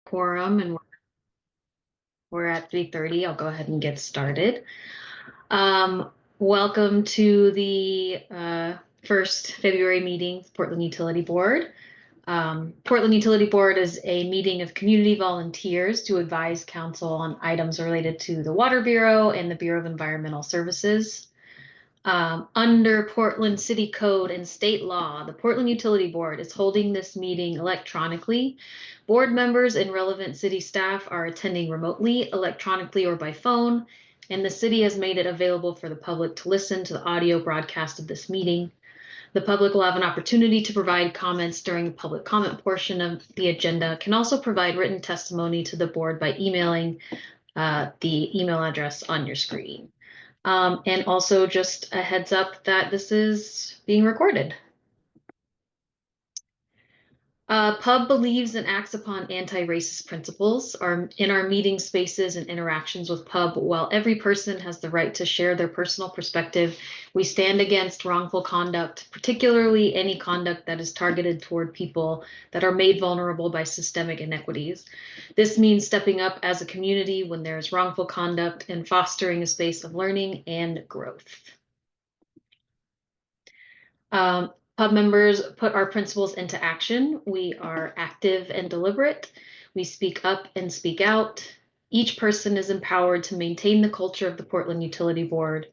Quorum, and we're at 3:30. I'll go ahead and get started. Welcome to the first February meeting of Portland Utility Board. Portland Utility Board is a meeting of community volunteers to advise council on items related to the Water Bureau and the Bureau of Environmental Services. Under Portland City Code and state law, the Portland Utility Board is holding this meeting electronically. Board members and relevant city staff are attending remotely, electronically, or by phone, and the city has made it available for the public to listen to the audio broadcast of this meeting. The public will have an opportunity to provide comments during the public comment portion of the agenda, can also provide written testimony to the board by emailing the email address on your screen. And also just a heads up that this is being recorded. PUB believes and acts upon anti-racist principles. In our meeting spaces and interactions with PUB, while every person has the right to share their personal perspective, we stand against wrongful conduct, particularly any conduct that is targeted toward people that are made vulnerable by systemic inequities. This means stepping up as a community when there is wrongful conduct and fostering a space of learning and growth. PUB members put our principles into action. We are active and deliberate. We speak up and speak out. Each person is empowered to maintain the culture of the Portland Utility Board.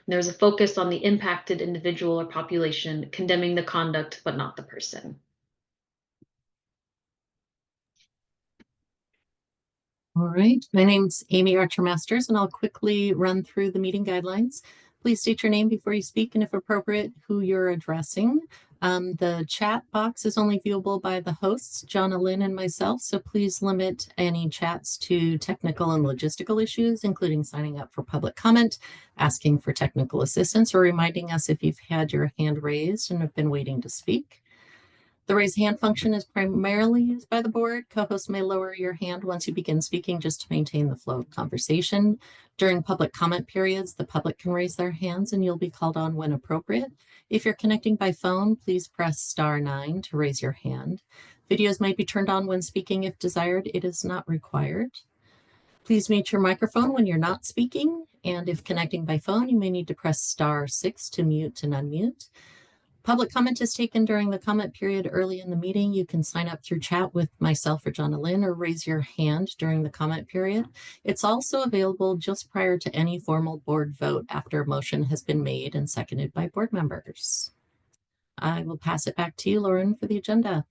There's a focus on the impacted individual or population, condemning the conduct, but not the person. All right, my name's Amy Archer Masters, and I'll quickly run through the meeting guidelines. Please state your name before you speak, and if appropriate, who you're addressing. The chat box is only viewable by the hosts, Jonna Lynn and myself, so please limit any chats to technical and logistical issues, including signing up for public comment, asking for technical assistance, or reminding us if you've had your hand raised and have been waiting to speak. The raise hand function is primarily used by the board. Co-hosts may lower your hand once you begin speaking just to maintain the flow of conversation. During public comment periods, the public can raise their hands and you'll be called on when appropriate. If you're connecting by phone, please press *9 to raise your hand. Videos might be turned on when speaking if desired. It is not required. Please mute your microphone when you're not speaking. And if connecting by phone, you may need to press *6 to mute and unmute. Public comment is taken during the comment period early in the meeting. You can sign up through chat with myself or Jonna Lynn or raise your hand during the comment period. It's also available just prior to any formal board vote after a motion has been made and seconded by board members. I will pass it back to you, Lauren, for the agenda.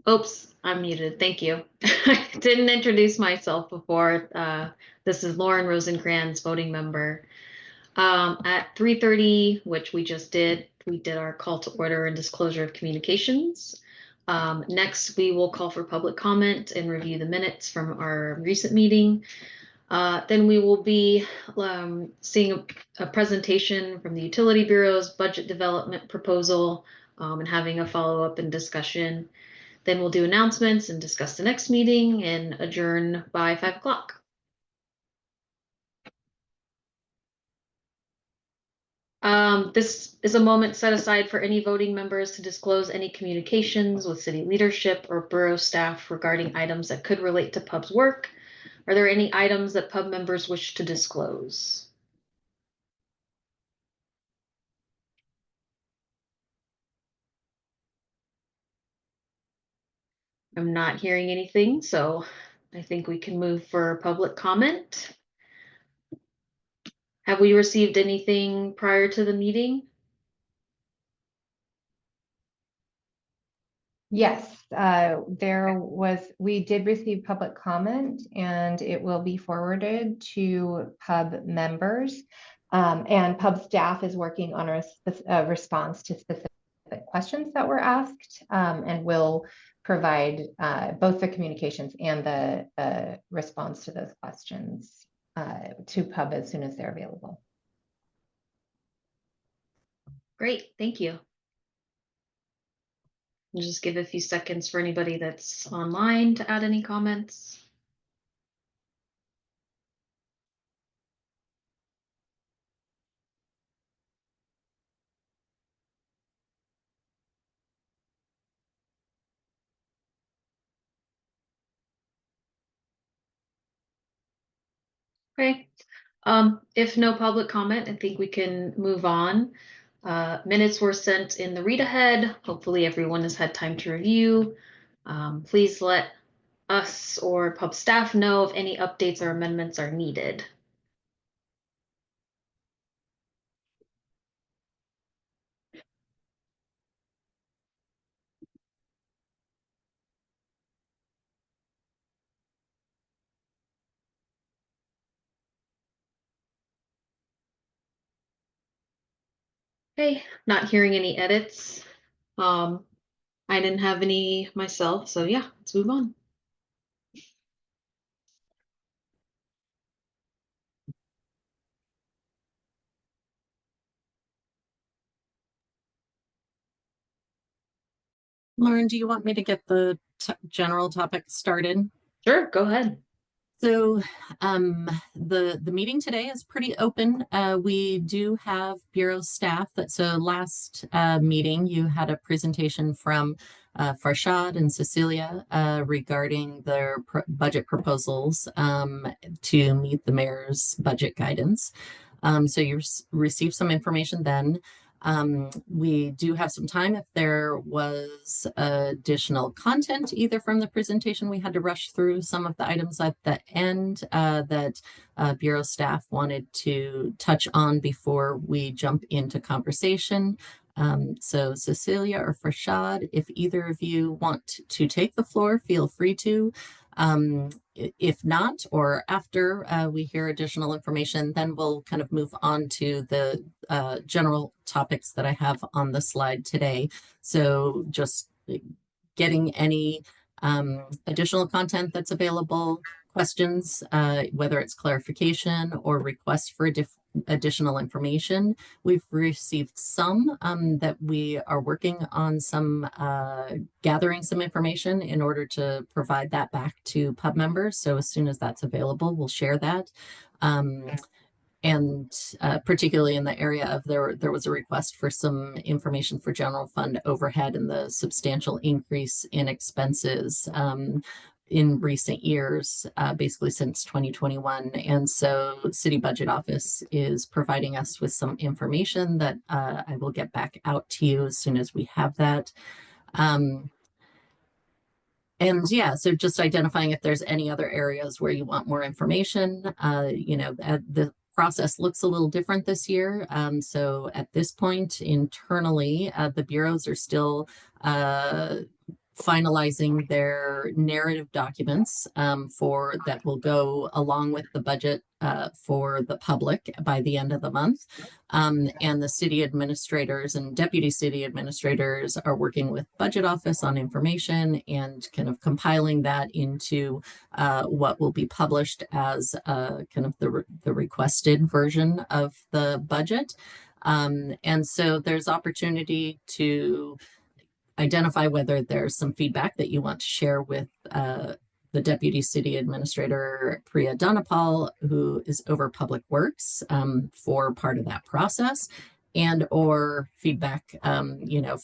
Oops, I'm muted. Thank you. I didn't introduce myself before. This is Lauren Rosencrans, voting member. At 3:30, which we just did, we did our call to order and disclosure of communications. Next, we will call for public comment and review the minutes from our recent meeting. Then we will be seeing a presentation from the Utility Bureau's budget development proposal and having a follow-up and discussion. Then we'll do announcements and discuss the next meeting and adjourn by 5 o'clock. This is a moment set aside for any voting members to disclose any communications with city leadership or borough staff regarding items that could relate to PUB's work. Are there any items that PUB members wish to disclose? I'm not hearing anything, so I think we can move for public comment. Have we received anything prior to the meeting? Yes, we did receive public comment and it will be forwarded to PUB members. And PUB staff is working on a response to specific questions that were asked and will provide both the communications and the response to those questions to PUB as soon as they're available. Great, thank you. I'll just give a few seconds for anybody that's online to add any comments. Okay. If no public comment, I think we can move on. Minutes were sent in the read ahead. Hopefully everyone has had time to review. Please let us or pub staff know if any updates or amendments are needed. Okay, not hearing any edits. I didn't have any myself, so yeah, let's move on. Lauren, do you want me to get the general topic started? Sure, go ahead. So the meeting today is pretty open. We do have Bureau staff. So last meeting, you had a presentation from Farshad and Cecilia regarding their budget proposals to meet the mayor's budget guidance. So you received some information then. We do have some time if there was additional content, either from the presentation, we had to rush through some of the items at the end that Bureau staff wanted to touch on before we jump into conversation. So Cecilia or Farshad, if either of you want to take the floor, feel free to. If not, or after we hear additional information, then we'll kind of move on to the general topics that I have on the slide today. So just getting any additional content that's available, questions, whether it's clarification or requests for additional information. We've received some that we are working on some gathering some information in order to provide that back to pub members. So as soon as that's available, we'll share that. And particularly in the area of there was a request for some information for general fund overhead and the substantial increase in expenses in recent years, basically since 2021. And so City Budget Office is providing us with some information that I will get back out to you as soon as we have that. And yeah, so just identifying if there's any other areas where you want more information. The process looks a little different this year. So at this point internally, the bureaus are still finalizing their narrative documents for that will go along with the budget for the public by the end of the month. And the city administrators and deputy city administrators are working with budget office on information and kind of compiling that into what will be published as kind of the requested version of the budget. And so there's opportunity to identify whether there's some feedback that you want to share with the Deputy City Administrator, Priya Dhanapal, who is over Public Works for part of that process, and or feedback,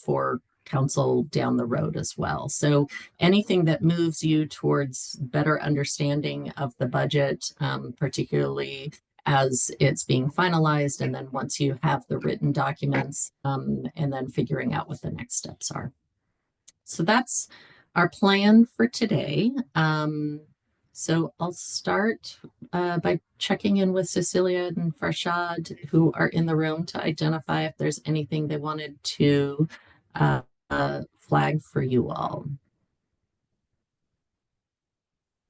for council down the road as well. So anything that moves you towards better understanding of the budget, particularly as it's being finalized, and then once you have the written documents, and then figuring out what the next steps are. So that's our plan for today. So I'll start by checking in with Cecilia and Farshad, who are in the room, to identify if there's anything they wanted to flag for you all.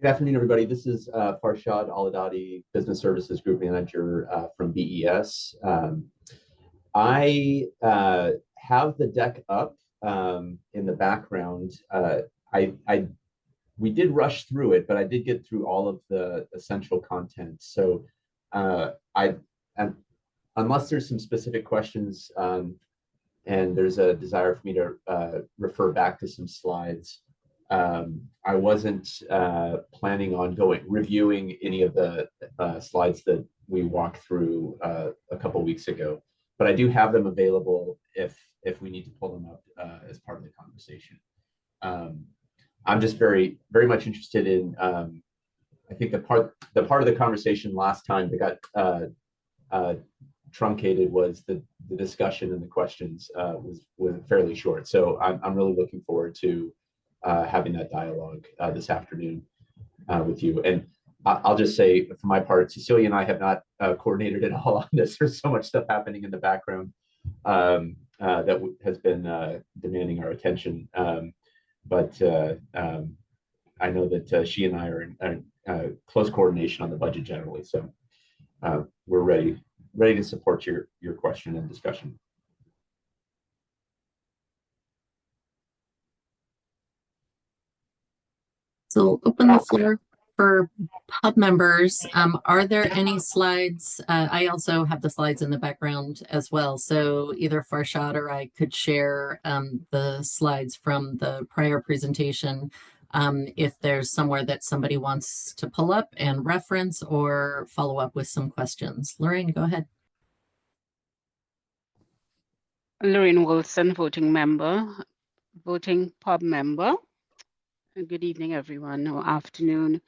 Good afternoon, everybody. This is Farshad Aladadi, Business Services Group Manager from BES. I have the deck up in the background. We did rush through it, but I did get through all of the essential content. So unless there's some specific questions and there's a desire for me to refer back to some slides, I wasn't planning on reviewing any of the slides that we walked through a couple weeks ago, but I do have them available if we need to pull them up as part of the conversation. I'm just very, very much interested in, I think the part of the conversation last time that got truncated was the discussion and the questions was fairly short. So I'm really looking forward to having that dialogue this afternoon with you. And I'll just say for my part, Cecilia and I have not coordinated at all on this. There's so much stuff happening in the background that has been demanding our attention. But I know that she and I are in close coordination on the budget generally. So we're ready to support your question and discussion. So open the floor for pub members. Are there any slides? I also have the slides in the background as well. So either Farshad or I could share the slides from the prior presentation if there's somewhere that somebody wants to pull up and reference or follow up with some questions. Lorraine, go ahead. Lorraine Wilson, voting pub member. Good evening, everyone, or afternoon.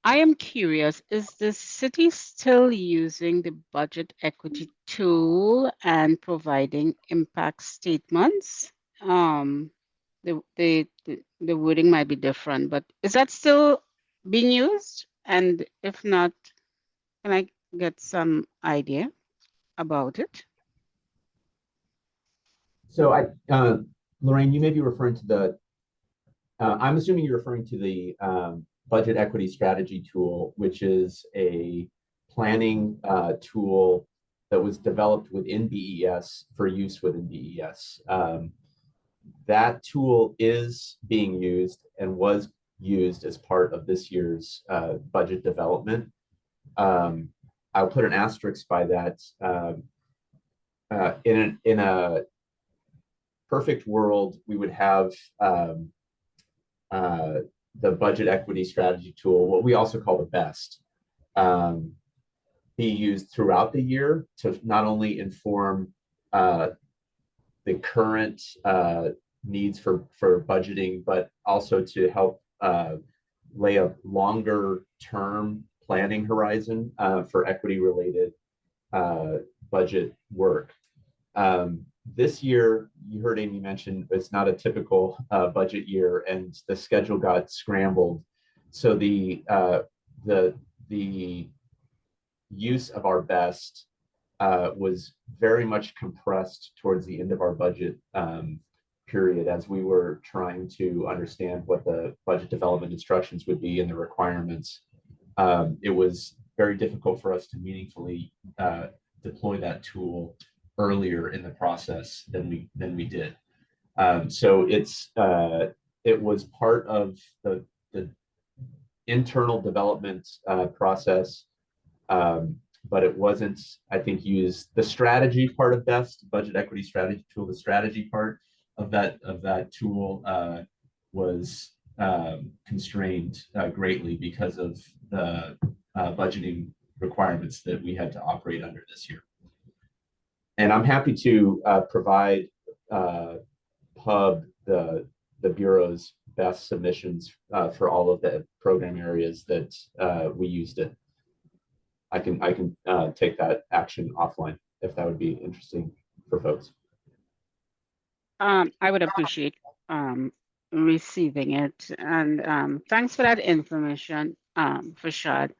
I am curious, is the city still using the budget equity tool and providing impact statements? The wording might be different, but is that still being used? And if not, can I get some idea about it? So Lorraine, you may be referring to the, I'm assuming you're referring to the budget equity strategy tool, which is a planning tool that was developed within BES for use within BES. That tool is being used and was used as part of this year's budget development. I'll put an asterisk by that. In a perfect world, we would have the budget equity strategy tool, what we also call the BEST, be used throughout the year to not only inform the current needs for budgeting, but also to help lay a longer term planning horizon for equity related budget work. This year, you heard Amy mention, it's not a typical budget year, and the schedule got scrambled. So the use of our BEST was very much compressed towards the end of our budget period as we were trying to understand what the budget development instructions would be and the requirements. It was very difficult for us to meaningfully deploy that tool earlier in the process than we did. So it was part of the internal development process, but it wasn't, I think, used. The strategy part of BEST, budget equity strategy tool, the strategy part of that tool was constrained greatly because of the budgeting requirements that we had to operate under this year. And I'm happy to provide PUB the Bureau's best submissions for all of the program areas that we used it. I can take that action offline if that would be interesting for folks. I would appreciate receiving it, and thanks for that information, Farshad.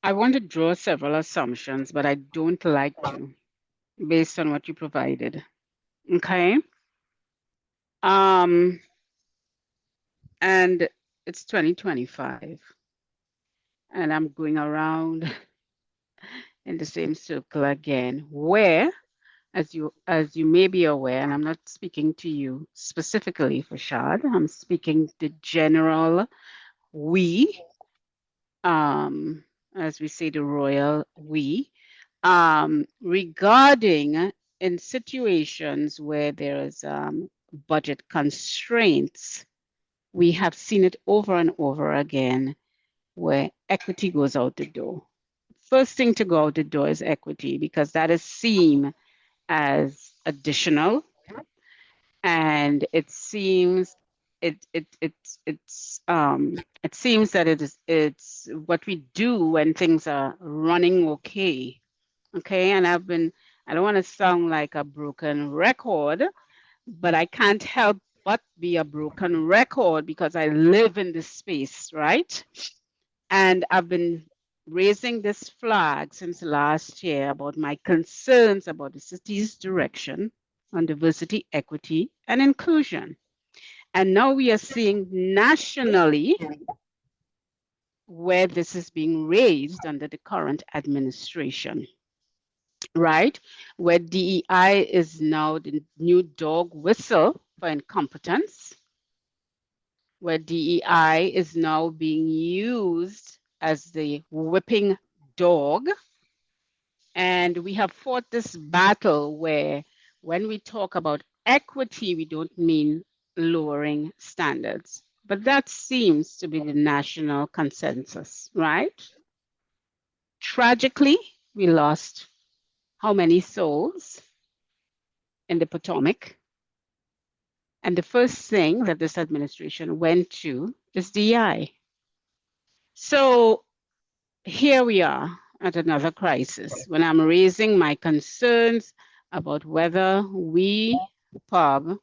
I want to draw several assumptions, but I don't like to, based on what you provided. Okay. And it's 2025, and I'm going around in the same circle again, where, as you may be aware, and I'm not speaking to you specifically, Farshad, I'm speaking the general we, as we say, the royal we, regarding in situations where there is budget constraints. We have seen it over and over again where equity goes out the door. First thing to go out the door is equity, because that is seen as additional And it seems it seems that it's what we do when things are running okay. Okay, and I don't want to sound like a broken record, but I can't help but be a broken record because I live in this space, right? And I've been raising this flag since last year about my concerns about the city's direction on diversity, equity, and inclusion. And now we are seeing nationally where this is being raised under the current administration, right? Where DEI is now the new dog whistle for incompetence, where DEI is now being used as the whipping dog. And we have fought this battle where when we talk about equity, we don't mean lowering standards. But that seems to be the national consensus, right? Tragically, we lost how many souls in the Potomac? And the first thing that this administration went to is DEI. So here we are at another crisis when I'm raising my concerns about whether we, PUB,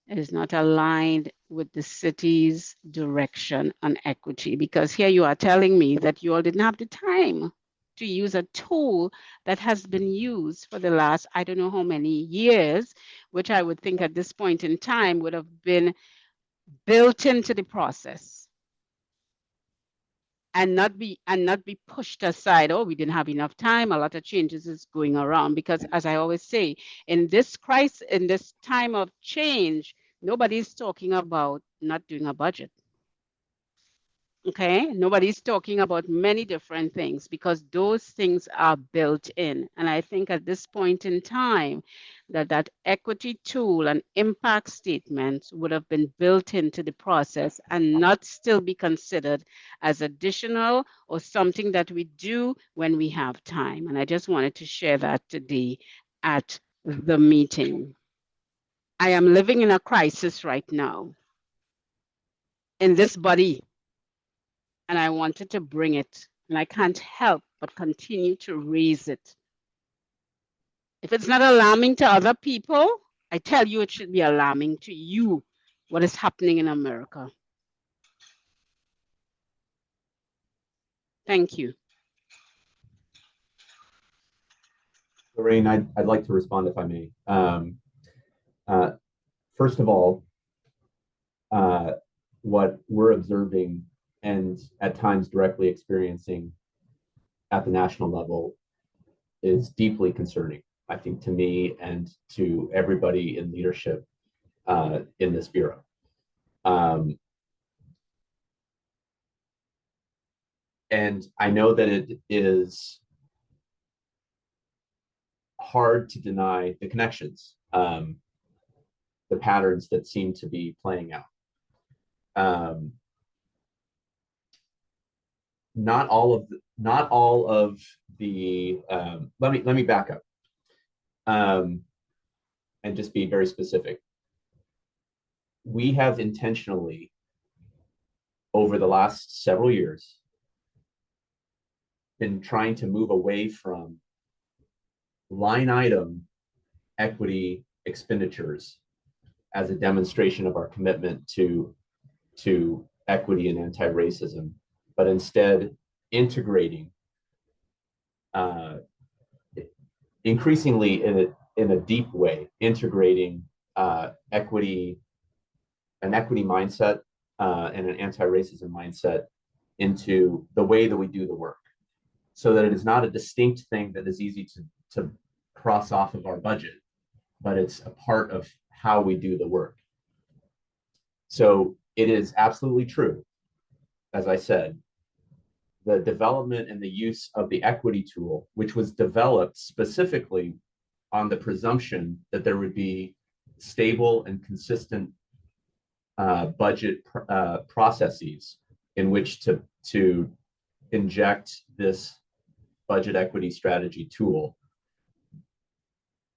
is not aligned with the city's direction on equity. Because here you are telling me that you all didn't have the time to use a tool that has been used for the last, I don't know how many years, which I would think at this point in time would have been built into the process and not be pushed aside. Oh, we didn't have enough time. A lot of changes is going around because, as I always say, in this crisis, in this time of change, nobody's talking about not doing a budget. Okay, nobody's talking about many different things because those things are built in. And I think at this point in time, that equity tool and impact statements would have been built into the process and not still be considered as additional or something that we do when we have time. And I just wanted to share that today at the meeting. I am living in a crisis right now in this body. And I wanted to bring it, and I can't help but continue to raise it. If it's not alarming to other people, I tell you it should be alarming to you what is happening in America. Thank you. Lorraine, I'd like to respond if I may. First of all, what we're observing and at times directly experiencing at the national level is deeply concerning, I think, to me and to everybody in leadership in this bureau. And I know that it is hard to deny the connections, the patterns that seem to be playing out. Not all of the let me back up and just be very specific. We have intentionally, over the last several years, been trying to move away from line item equity expenditures as a demonstration of our commitment to equity and anti-racism, but instead integrating increasingly in a deep way, integrating an equity mindset and an anti-racism mindset into the way that we do the work, so that it is not a distinct thing that is easy to cross off of our budget, but it's a part of how we do the work. So it is absolutely true, as I said, the development and the use of the equity tool, which was developed specifically on the presumption that there would be stable and consistent budget processes in which to inject this budget equity strategy tool.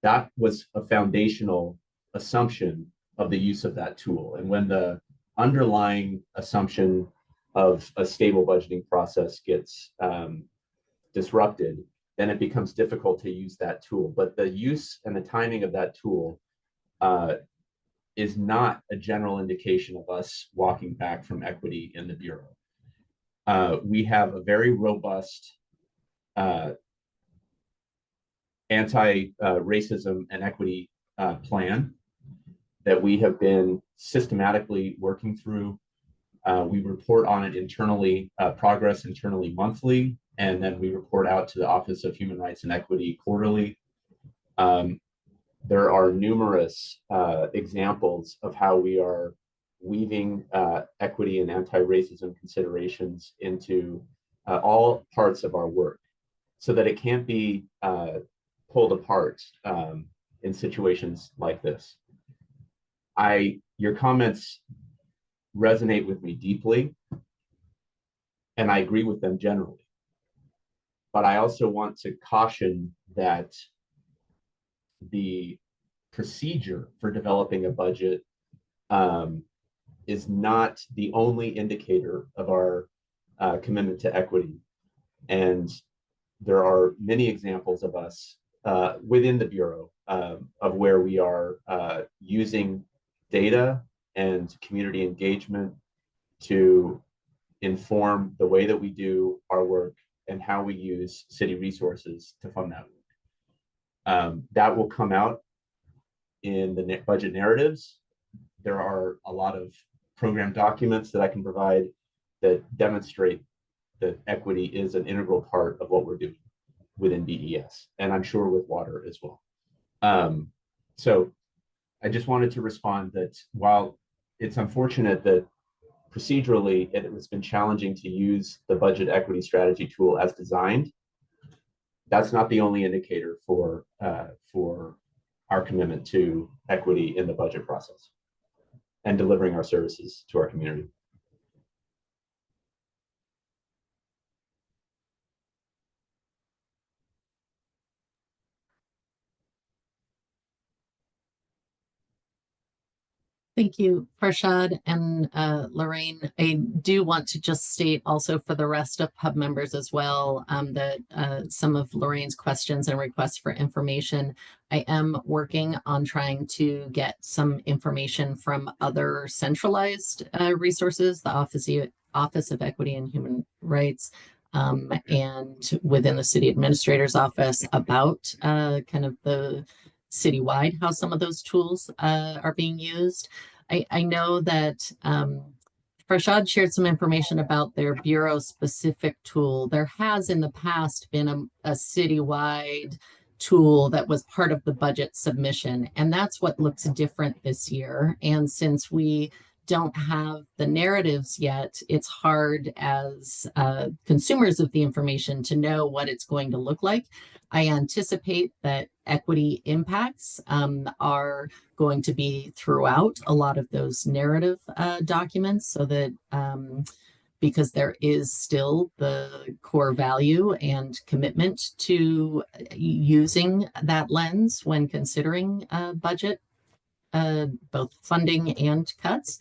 That was a foundational assumption of the use of that tool. And when the underlying assumption of a stable budgeting process gets disrupted, then it becomes difficult to use that tool. But the use and the timing of that tool is not a general indication of us walking back from equity in the Bureau. We have a very robust anti-racism and equity plan that we have been systematically working through. We report on it internally, progress internally monthly, and then we report out to the Office of Human Rights and Equity quarterly. There are numerous examples of how we are weaving equity and anti-racism considerations into all parts of our work so that it can't be pulled apart in situations like this. Your comments resonate with me deeply, and I agree with them generally. But I also want to caution that the procedure for developing a budget is not the only indicator of our commitment to equity. And there are many examples of us within the Bureau of where we are using data and community engagement to inform the way that we do our work and how we use city resources to fund that work. That will come out in the budget narratives. There are a lot of program documents that I can provide that demonstrate that equity is an integral part of what we're doing within BES, and I'm sure with water as well. So I just wanted to respond that while it's unfortunate that procedurally it has been challenging to use the budget equity strategy tool as designed, that's not the only indicator for our commitment to equity in the budget process and delivering our services to our community. Thank you, Farshad and Lorraine. I do want to just state also for the rest of Pub members as well that some of Lorraine's questions and requests for information, I am working on trying to get some information from other centralized resources, the Office of Equity and Human Rights, and within the city administrator's office about kind of the citywide, how some of those tools are being used. I know that Farshad shared some information about their Bureau specific tool. There has in the past been a citywide tool that was part of the budget submission, and that's what looks different this year. And since we don't have the narratives yet, it's hard as consumers of the information to know what it's going to look like. I anticipate that equity impacts are going to be throughout a lot of those narrative documents, so that because there is still the core value and commitment to using that lens when considering budget, both funding and cuts.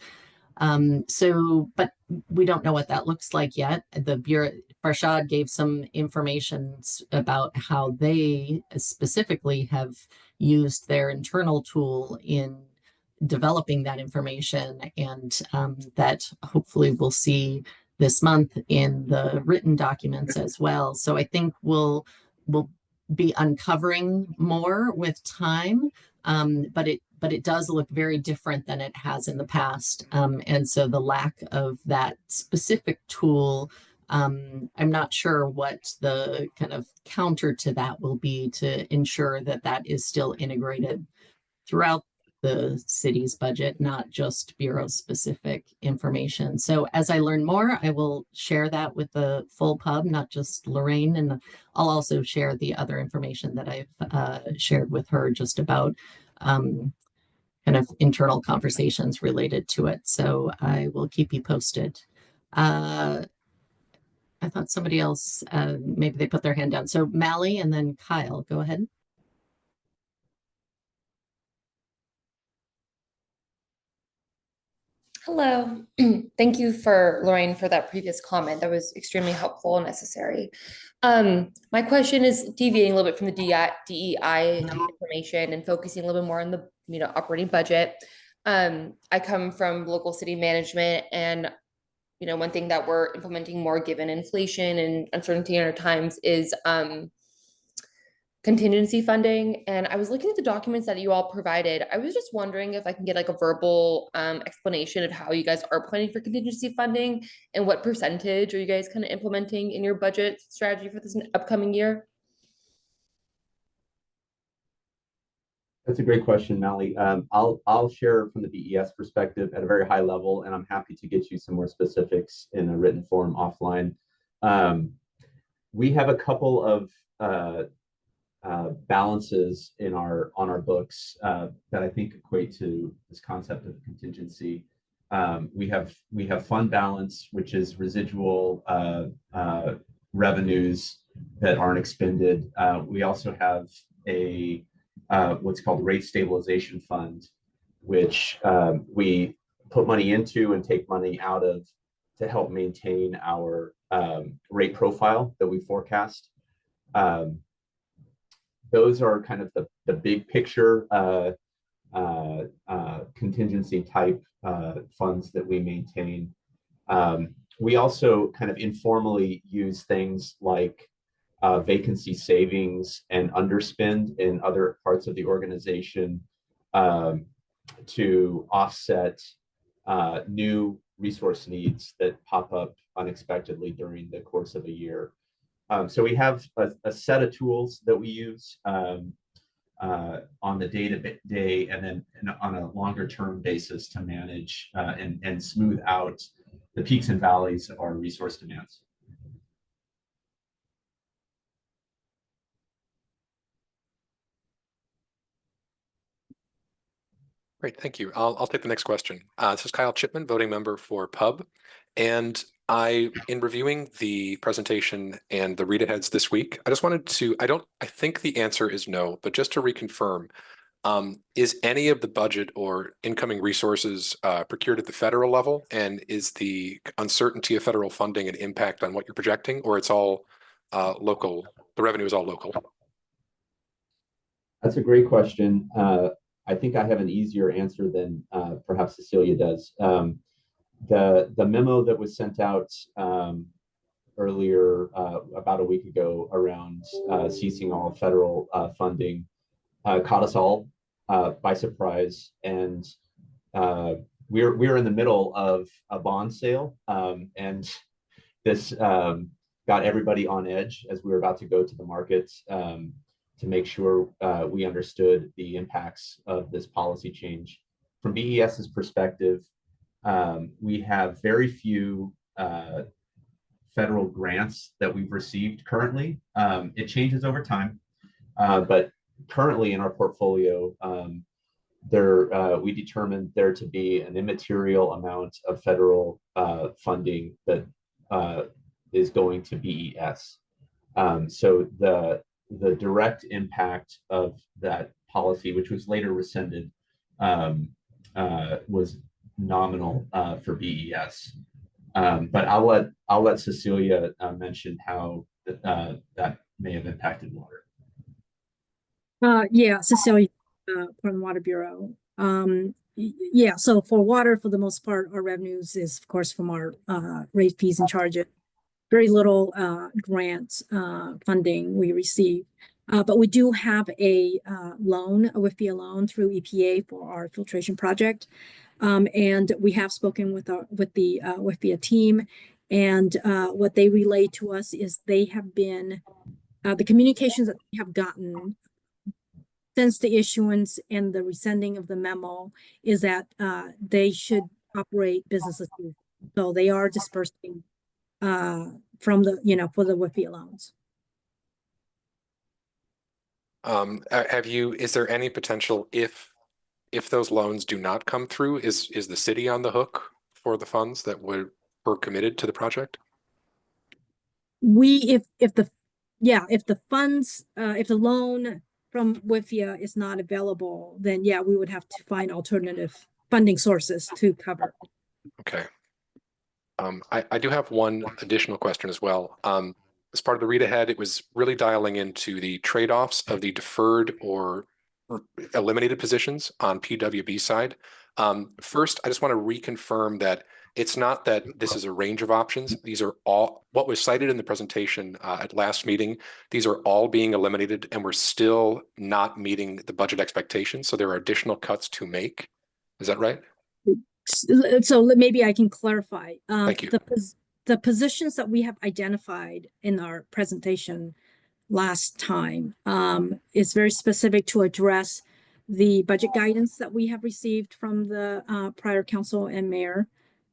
But we don't know what that looks like yet. The Bureau, Farshad gave some information about how they specifically have used their internal tool in developing that information, and that hopefully we'll see this month in the written documents as well. So I think we'll be uncovering more with time, but it does look very different than it has in the past. And so the lack of that specific tool, I'm not sure what the kind of counter to that will be to ensure that that is still integrated throughout the city's budget, not just Bureau specific information. So as I learn more, I will share that with the full pub, not just Lorraine, and I'll also share the other information that I've shared with her just about kind of internal conversations related to it. So I will keep you posted. I thought somebody else, maybe they put their hand down. So Mally and then Kyle, go ahead. Hello. Thank you for Lorraine for that previous comment. That was extremely helpful and necessary. My question is deviating a little bit from the DEI information and focusing a little bit more on the operating budget. I come from local city management, and one thing that we're implementing more given inflation and uncertainty in our times is contingency funding. And I was looking at the documents that you all provided. I was just wondering if I can get like a verbal explanation of how you guys are planning for contingency funding and what percentage are you guys kind of implementing in your budget strategy for this upcoming year? That's a great question, Mally. I'll share from the BES perspective at a very high level, and I'm happy to get you some more specifics in a written form offline. We have a couple of balances on our books that I think equate to this concept of contingency. We have fund balance, which is residual revenues that aren't expended. We also have a what's called rate stabilization fund, which we put money into and take money out of to help maintain our rate profile that we forecast. Those are kind of the big picture contingency type funds that we maintain. We also kind of informally use things like vacancy savings and underspend in other parts of the organization to offset new resource needs that pop up unexpectedly during the course of a year. So we have a set of tools that we use on the day-to-day and then on a longer term basis to manage and smooth out the peaks and valleys of our resource demands. Great, thank you. I'll take the next question. This is Kyle Chipman, voting member for PUB. And in reviewing the presentation and the read aheads this week, I just wanted to, I think the answer is no, but just to reconfirm, is any of the budget or incoming resources procured at the federal level? And is the uncertainty of federal funding an impact on what you're projecting, or it's all local? The revenue is all local? That's a great question. I think I have an easier answer than perhaps Cecilia does. The memo that was sent out earlier, about a week ago, around ceasing all federal funding caught us all by surprise, and we're in the middle of a bond sale, and this got everybody on edge as we were about to go to the market to make sure we understood the impacts of this policy change. From BES's perspective, we have very few federal grants that we've received currently. It changes over time, but currently in our portfolio, we determined there to be an immaterial amount of federal funding that is going to BES. So the direct impact of that policy, which was later rescinded, was nominal for BES. But I'll let Cecilia mention how that may have impacted water. Yeah, Cecilia from Water Bureau. Yeah, so for water, for the most part, our revenues is, of course, from our rate fees and charges. Very little grant funding we receive. But we do have a loan, a WIFIA loan through EPA for our filtration project. And we have spoken with the WIFIA team, and what they relay to us is they have been, the communications that they have gotten since the issuance and the resending of the memo is that they should operate business as usual. So they are dispersing from the, for the WIFIA loans. Is there any potential if those loans do not come through, is the city on the hook for the funds that were committed to the project? If the funds, if the loan from WIFIA is not available, then yeah, we would have to find alternative funding sources to cover Okay. I do have one additional question as well. As part of the read ahead, it was really dialing into the trade-offs of the deferred or eliminated positions on PWB side. First, I just want to reconfirm that it's not that this is a range of options. These are all what was cited in the presentation at last meeting. These are all being eliminated, and we're still not meeting the budget expectations. So there are additional cuts to make. Is that right? So maybe I can clarify. Thank you. The positions that we have identified in our presentation last time is very specific to address the budget guidance that we have received from the prior council and mayor,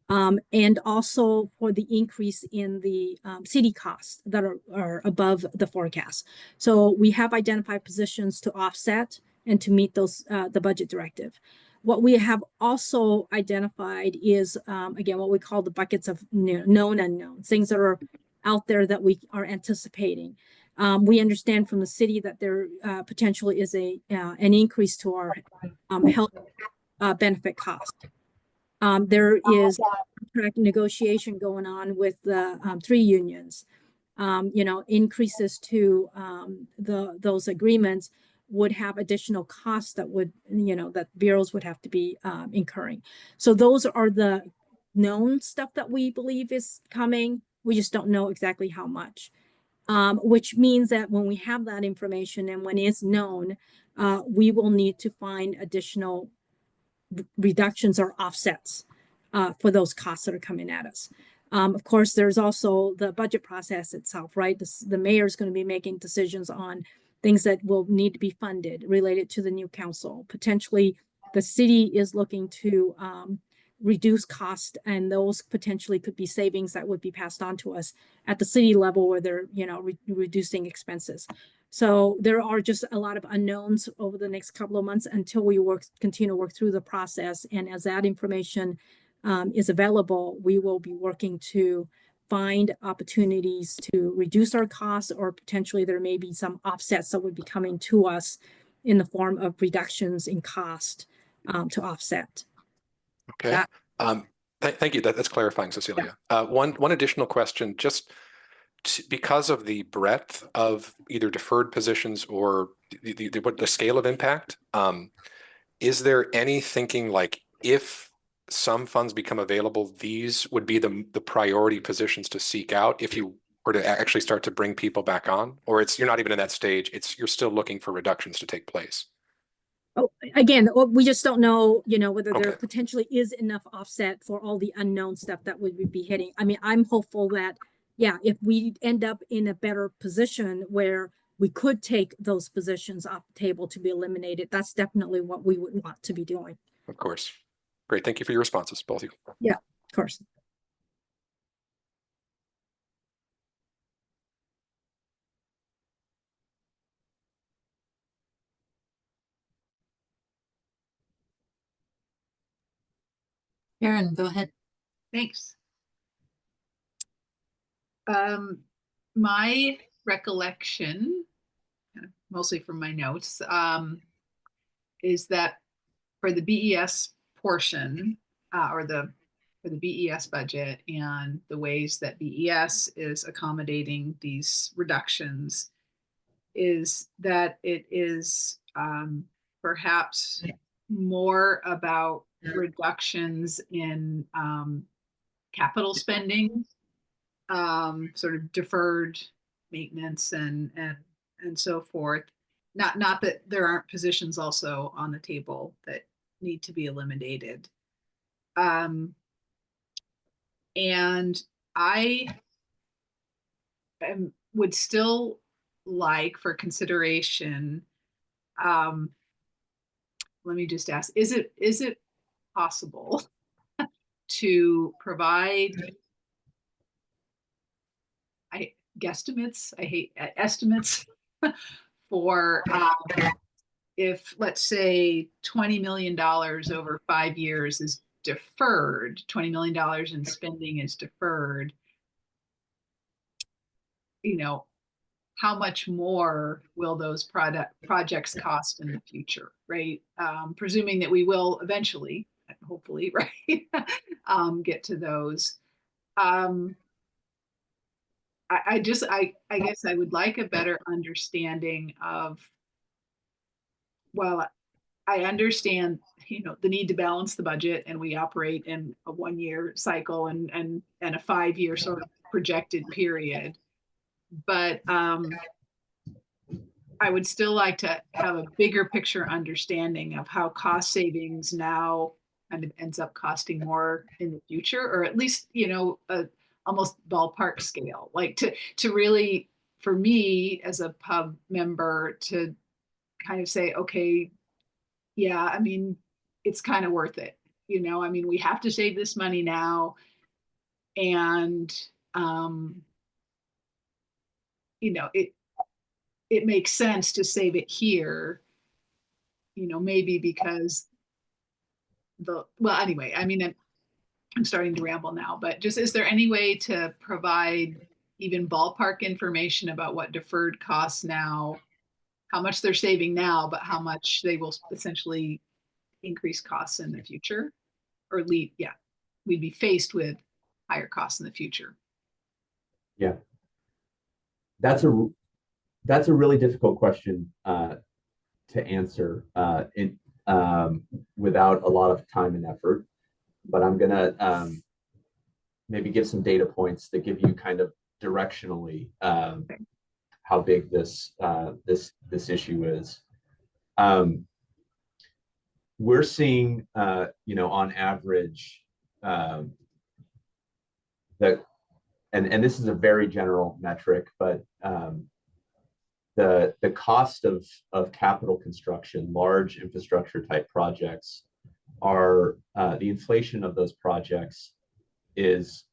and also for the increase in the city costs that are above the forecast. So we have identified positions to offset and to meet those the budget directive. What we have also identified is, again, what we call the buckets of known unknowns, things that are out there that we are anticipating. We understand from the city that there potentially is an increase to our health benefit cost. There is contract negotiation going on with the 3 unions. Increases to those agreements would have additional costs that would, that bureaus would have to be incurring. So those are the known stuff that we believe is coming. We just don't know exactly how much, which means that when we have that information and when it's known, we will need to find additional reductions or offsets for those costs that are coming at us. Of course, there's also the budget process itself, right? The mayor is going to be making decisions on things that will need to be funded related to the new council. Potentially, the city is looking to reduce cost, and those potentially could be savings that would be passed on to us at the city level where they're, reducing expenses. So there are just a lot of unknowns over the next couple of months until we continue to work through the process. And as that information is available, we will be working to find opportunities to reduce our costs, or potentially there may be some offsets that would be coming to us in the form of reductions in cost to offset. Okay. Thank you. That's clarifying, Cecilia. One additional question, just because of the breadth of either deferred positions or the scale of impact, is there any thinking like if some funds become available, these would be the priority positions to seek out if you were to actually start to bring people back on? Or you're not even in that stage, you're still looking for reductions to take place? Oh, again, we just don't know, whether there Okay. potentially is enough offset for all the unknown stuff that would be hitting. I mean, I'm hopeful that, if we end up in a better position where we could take those positions off the table to be eliminated, that's definitely what we would want to be doing. Of course. Great. Thank you for your responses, both of you. Yeah, of course. Erin, go ahead. Thanks. My recollection, mostly from my notes, is that for the BES portion, or for the BES budget and the ways that BES is accommodating these reductions, is that it is perhaps more about reductions in capital spending, sort of deferred maintenance and so forth. Not that there aren't positions also on the table that need to be eliminated. And I would still like for consideration, let me just ask, is it possible to provide estimates for if, let's say, $20 million over 5 years is deferred, $20 million in spending is deferred, how much more will those projects cost in the future, right? Presuming that we will eventually hopefully, right? Get to those. I guess I would like a better understanding of, well, I understand, the need to balance the budget, and we operate in a 1-year cycle and a 5-year sort of projected period. But I would still like to have a bigger picture understanding of how cost savings now kind of ends up costing more in the future, or at least, a almost ballpark scale, like to really, for me as a pub member, to kind of say, okay, yeah, I mean, it's kind of worth it. I mean, we have to save this money now. And, it makes sense to save it here, maybe because well, anyway, I mean, I'm starting to ramble now, but just, is there any way to provide even ballpark information about what deferred costs now, how much they're saving now, but how much they will essentially increase costs in the future, or we'd be faced with higher costs in the future? Yeah, that's a really difficult question to answer without a lot of time and effort. But I'm gonna maybe give some data points that give you kind of directionally how big this issue is. We're seeing, on average, that, and this is a very general metric, but the cost of capital construction, large infrastructure type projects, are the inflation of those projects is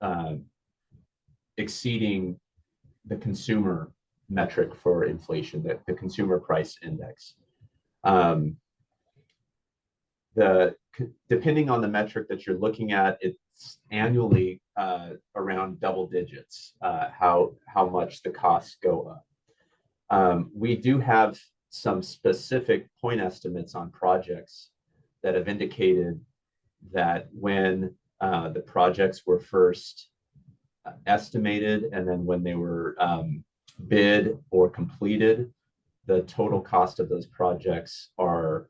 exceeding the consumer metric for inflation, the consumer price index. Depending on the metric that you're looking at, it's annually around double digits, how much the costs go up. We do have some specific point estimates on projects that have indicated that when the projects were first estimated, and then when they were bid or completed, the total cost of those projects are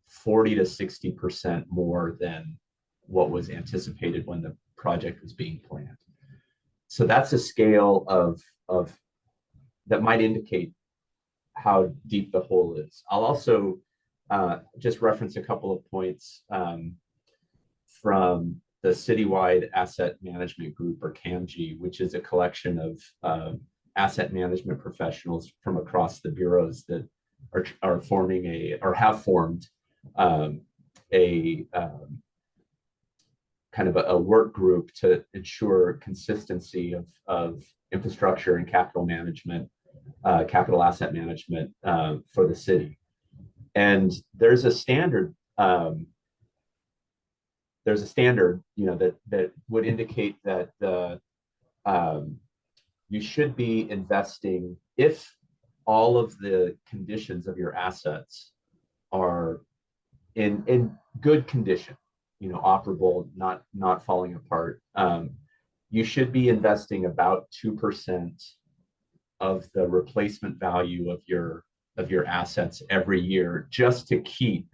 40 to 60% more than what was anticipated when the project was being planned. So that's a scale of that might indicate how deep the hole is. I'll also just reference a couple of points from the Citywide Asset Management Group, or CAMG, which is a collection of asset management professionals from across the bureaus that are forming or have formed a kind of a work group to ensure consistency of infrastructure and capital management, capital asset management for the city. And there's a standard, that would indicate that you should be investing, if all of the conditions of your assets are in good condition, operable, not falling apart, you should be investing about 2% of the replacement value of your assets every year, just to keep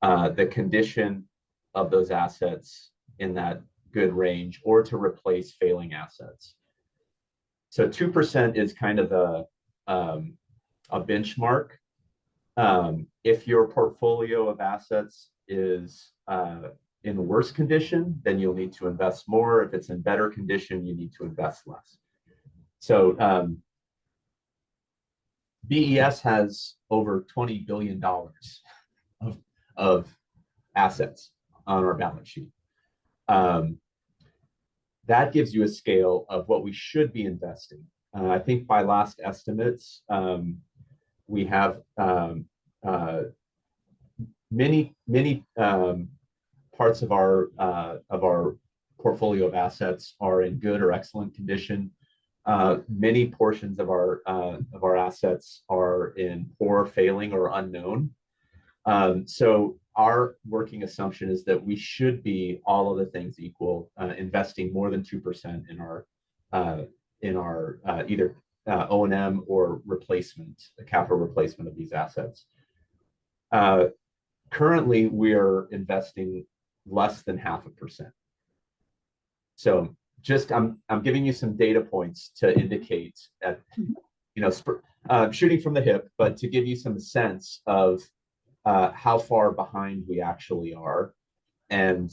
the condition of those assets in that good range, or to replace failing assets. So 2% is kind of a benchmark. If your portfolio of assets is in worse condition, then you'll need to invest more. If it's in better condition, you need to invest less. So BES has over $20 billion of assets on our balance sheet. That gives you a scale of what we should be investing. I think by last estimates, we have many parts of our portfolio of assets are in good or excellent condition. Many portions of our assets are in poor, failing, or unknown. So our working assumption is that we should be, all other things equal, investing more than 2% in our either O&M or replacement, the capital replacement of these assets. Currently, we are investing less than 0.5%. So just I'm giving you some data points to indicate that, shooting from the hip, but to give you some sense of how far behind we actually are. And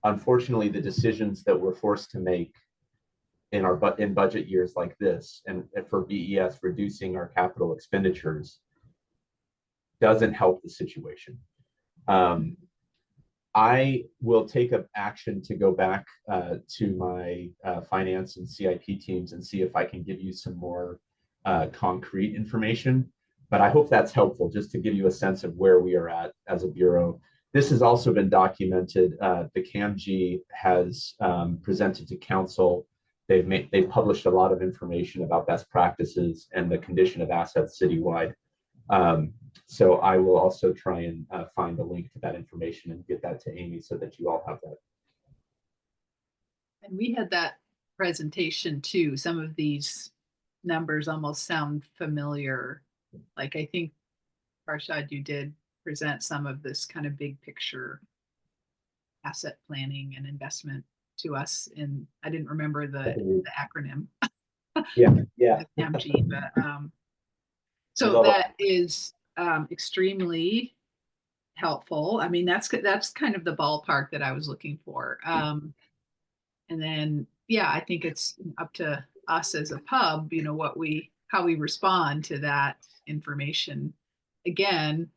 unfortunately, the decisions that we're forced to make in budget years like this, and for BES, reducing our capital expenditures doesn't help the situation. I will take action to go back to my finance and CIP teams and see if I can give you some more concrete information. But I hope that's helpful, just to give you a sense of where we are at as a bureau. This has also been documented. The CAMG has presented to council. They've published a lot of information about best practices and the condition of assets citywide. So I will also try and find a link to that information and get that to Amy so that you all have that. And we had that presentation too. Some of these numbers almost sound familiar. Like, I think, Farshad, you did present some of this kind of big picture asset planning and investment to us. And I didn't remember the acronym. Yeah. CAMG, but so that is extremely helpful. I mean, that's kind of the ballpark that I was looking for. And then, yeah, I think it's up to us as a pub, how we respond to that information. Again,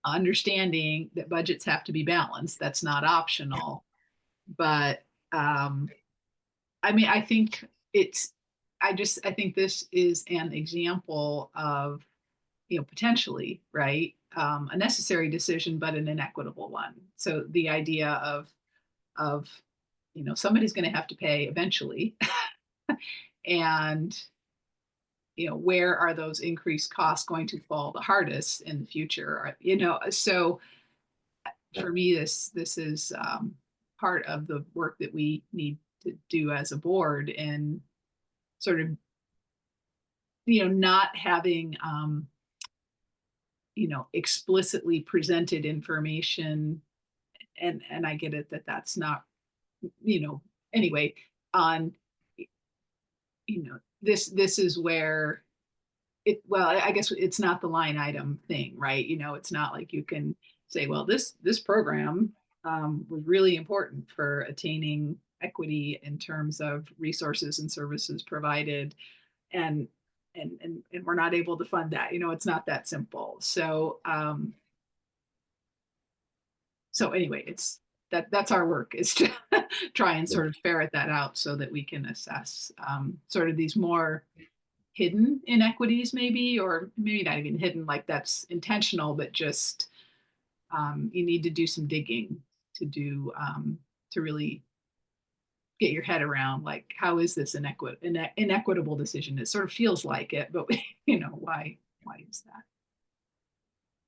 understanding that budgets have to be balanced. That's not optional. But I mean, I think I think this is an example of, potentially, right, a necessary decision, but an inequitable one. So the idea of somebody's going to have to pay eventually, and where are those increased costs going to fall the hardest in the future? So for me, this is part of the work that we need to do as a board, and sort of not having explicitly presented information, and I get it that that's not anyway on this is where I guess it's not the line item thing, right? It's not like you can say, well, this program was really important for attaining equity in terms of resources and services provided, and we're not able to fund that. It's not that simple. So anyway, that's our work, is to try and sort of ferret that out so that we can assess sort of these more hidden inequities, maybe, or maybe not even hidden, like that's intentional, but just you need to do some digging to really get your head around, like, how is this an inequitable decision? It sort of feels like it, but why is that?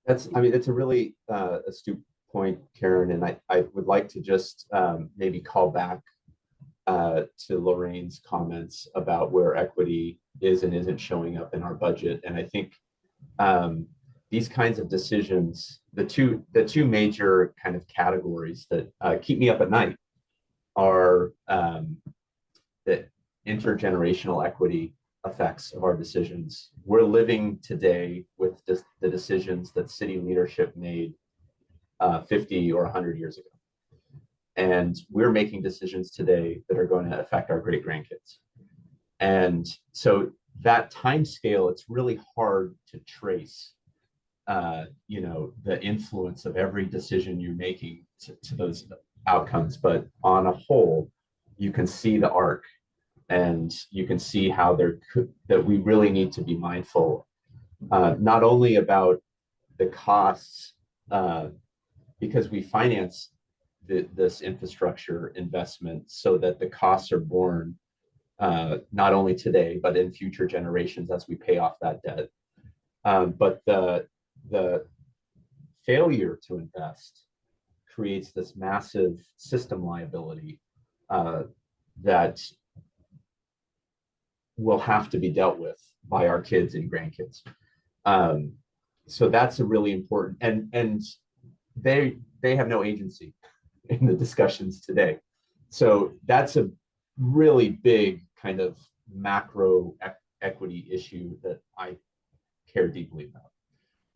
It's a really astute point, Karen, and I would like to just maybe call back to Lorraine's comments about where equity is and isn't showing up in our budget. And I think these kinds of decisions, the two major kind of categories that keep me up at night are the intergenerational equity effects of our decisions. We're living today with just the decisions that city leadership made 50 or 100 years ago. And we're making decisions today that are going to affect our great grandkids. And so that time scale, it's really hard to trace, the influence of every decision you're making to those outcomes. But on a whole, you can see the arc, and you can see how that we really need to be mindful, not only about the costs, because we finance this infrastructure investment so that the costs are borne not only today, but in future generations as we pay off that debt. But the failure to invest creates this massive system liability that will have to be dealt with by our kids and grandkids. So that's a really important, and they have no agency in the discussions today. So that's a really big kind of macro equity issue that I care deeply about,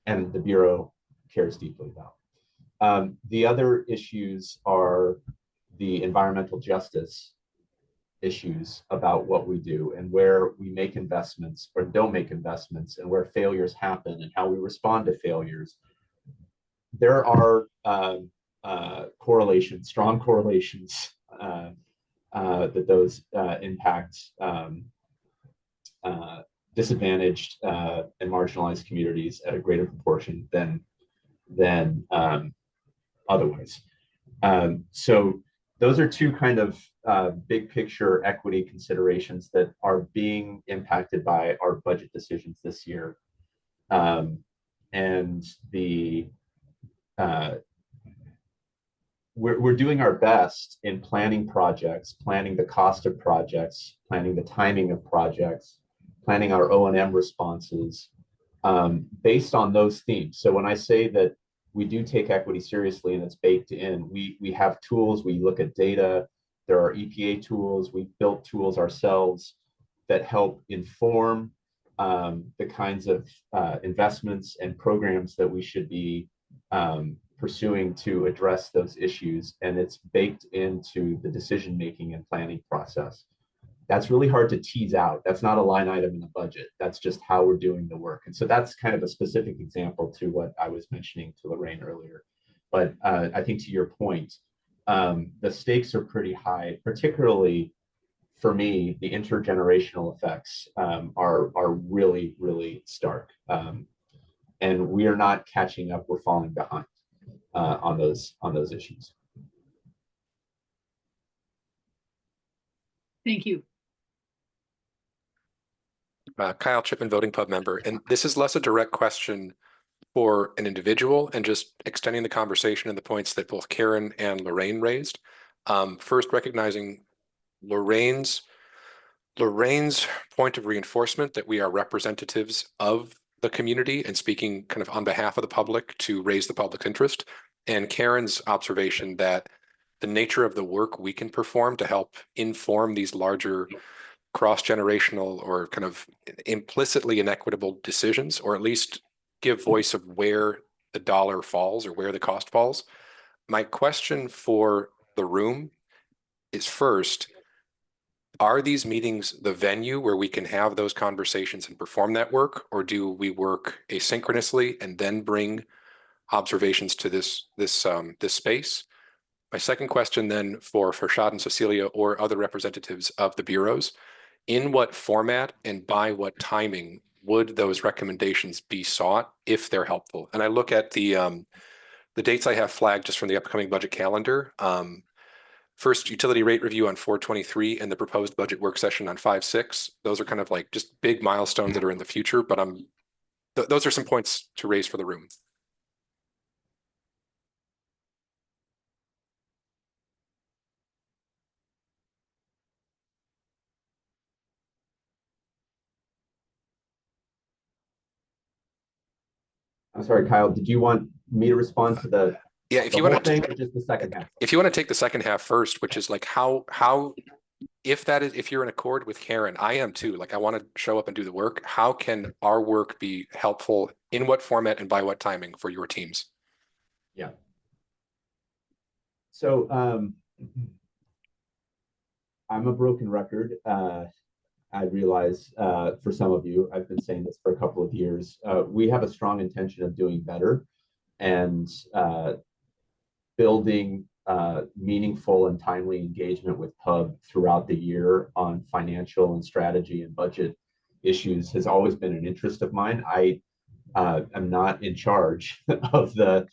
and the Bureau cares deeply about. The other issues are the environmental justice issues about what we do and where we make investments or don't make investments and where failures happen and how we respond to failures. There are correlations, strong correlations that those impact disadvantaged and marginalized communities at a greater proportion than otherwise. So those are two kind of big picture equity considerations that are being impacted by our budget decisions this year. And we're doing our best in planning projects, planning the cost of projects, planning the timing of projects, planning our O&M responses based on those themes. So when I say that we do take equity seriously and it's baked in, we have tools, we look at data, there are EPA tools, we've built tools ourselves that help inform the kinds of investments and programs that we should be pursuing to address those issues. And it's baked into the decision-making and planning process. That's really hard to tease out. That's not a line item in the budget. That's just how we're doing the work. And so that's kind of a specific example to what I was mentioning to Lorraine earlier. But I think to your point, the stakes are pretty high, particularly for me, the intergenerational effects are really, really stark. And we are not catching up, we're falling behind on those issues. Thank you. Kyle Chipman, voting pub member. And this is less a direct question for an individual and just extending the conversation and the points that both Karen and Lorraine raised. First, recognizing Lorraine's point of reinforcement that we are representatives of the community and speaking kind of on behalf of the public to raise the public's interest. And Karen's observation that the nature of the work we can perform to help inform these larger cross-generational or kind of implicitly inequitable decisions, or at least give voice of where the dollar falls or where the cost falls. My question for the room is, first, are these meetings the venue where we can have those conversations and perform that work, or do we work asynchronously and then bring observations to this space? My second question then for Farshad and Cecilia or other representatives of the bureaus, in what format and by what timing would those recommendations be sought if they're helpful? And I look at the dates I have flagged just from the upcoming budget calendar. First, utility rate review on 4/23 and the proposed budget work session on 5/6. Those are kind of like just big milestones that are in the future, but those are some points to raise for the room. I'm sorry, Kyle, did you want me to respond to the if you whole want to thing or just the second half? If you want to take the second half first, which is like how if you're in accord with Karen, I am too, like I want to show up and do the work. How can our work be helpful, in what format and by what timing for your teams? Yeah. So I'm a broken record. I realize for some of you, I've been saying this for a couple of years. We have a strong intention of doing better and building meaningful and timely engagement with PUB throughout the year on financial and strategy and budget issues has always been an interest of mine. I am not in charge of the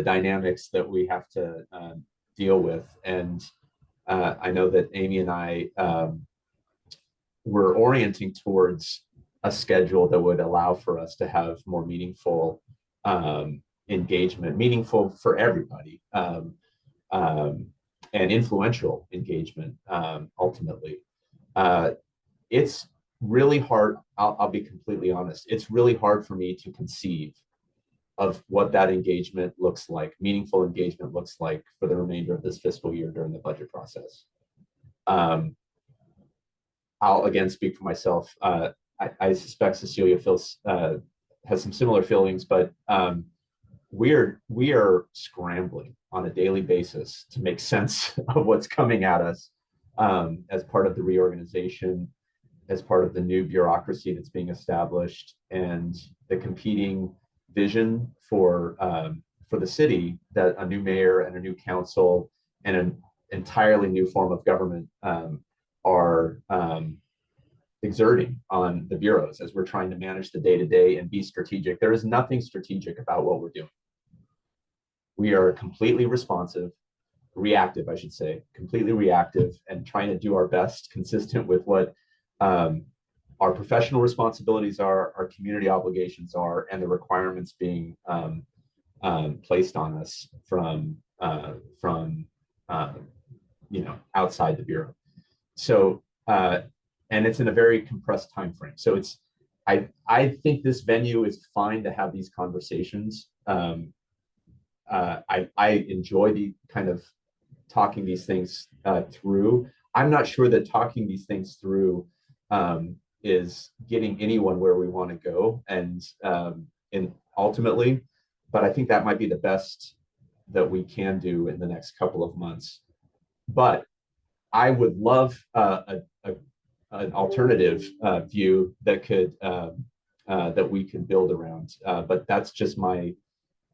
dynamics that we have to deal with, and I know that Amy and I we're orienting towards a schedule that would allow for us to have more meaningful engagement, meaningful for everybody, and influential engagement, ultimately. It's really hard. I'll be completely honest. It's really hard for me to conceive of what that engagement looks like, meaningful engagement looks like for the remainder of this fiscal year during the budget process. I'll again speak for myself. I suspect Cecilia has some similar feelings, but we are scrambling on a daily basis to make sense of what's coming at us as part of the reorganization, as part of the new bureaucracy that's being established, and the competing vision for the city that a new mayor and a new council and an entirely new form of government are exerting on the bureaus as we're trying to manage the day-to-day and be strategic. There is nothing strategic about what we're doing. We are completely reactive, I should say, completely reactive, and trying to do our best consistent with what our professional responsibilities are, our community obligations are, and the requirements being placed on us from outside the bureau. So and it's in a very compressed time frame. So I think this venue is fine to have these conversations. I enjoy the kind of talking these things through. I'm not sure that talking these things through is getting anyone where we want to go, and ultimately, but I think that might be the best that we can do in the next couple of months. But I would love an alternative view that could that we can build around. But that's just my.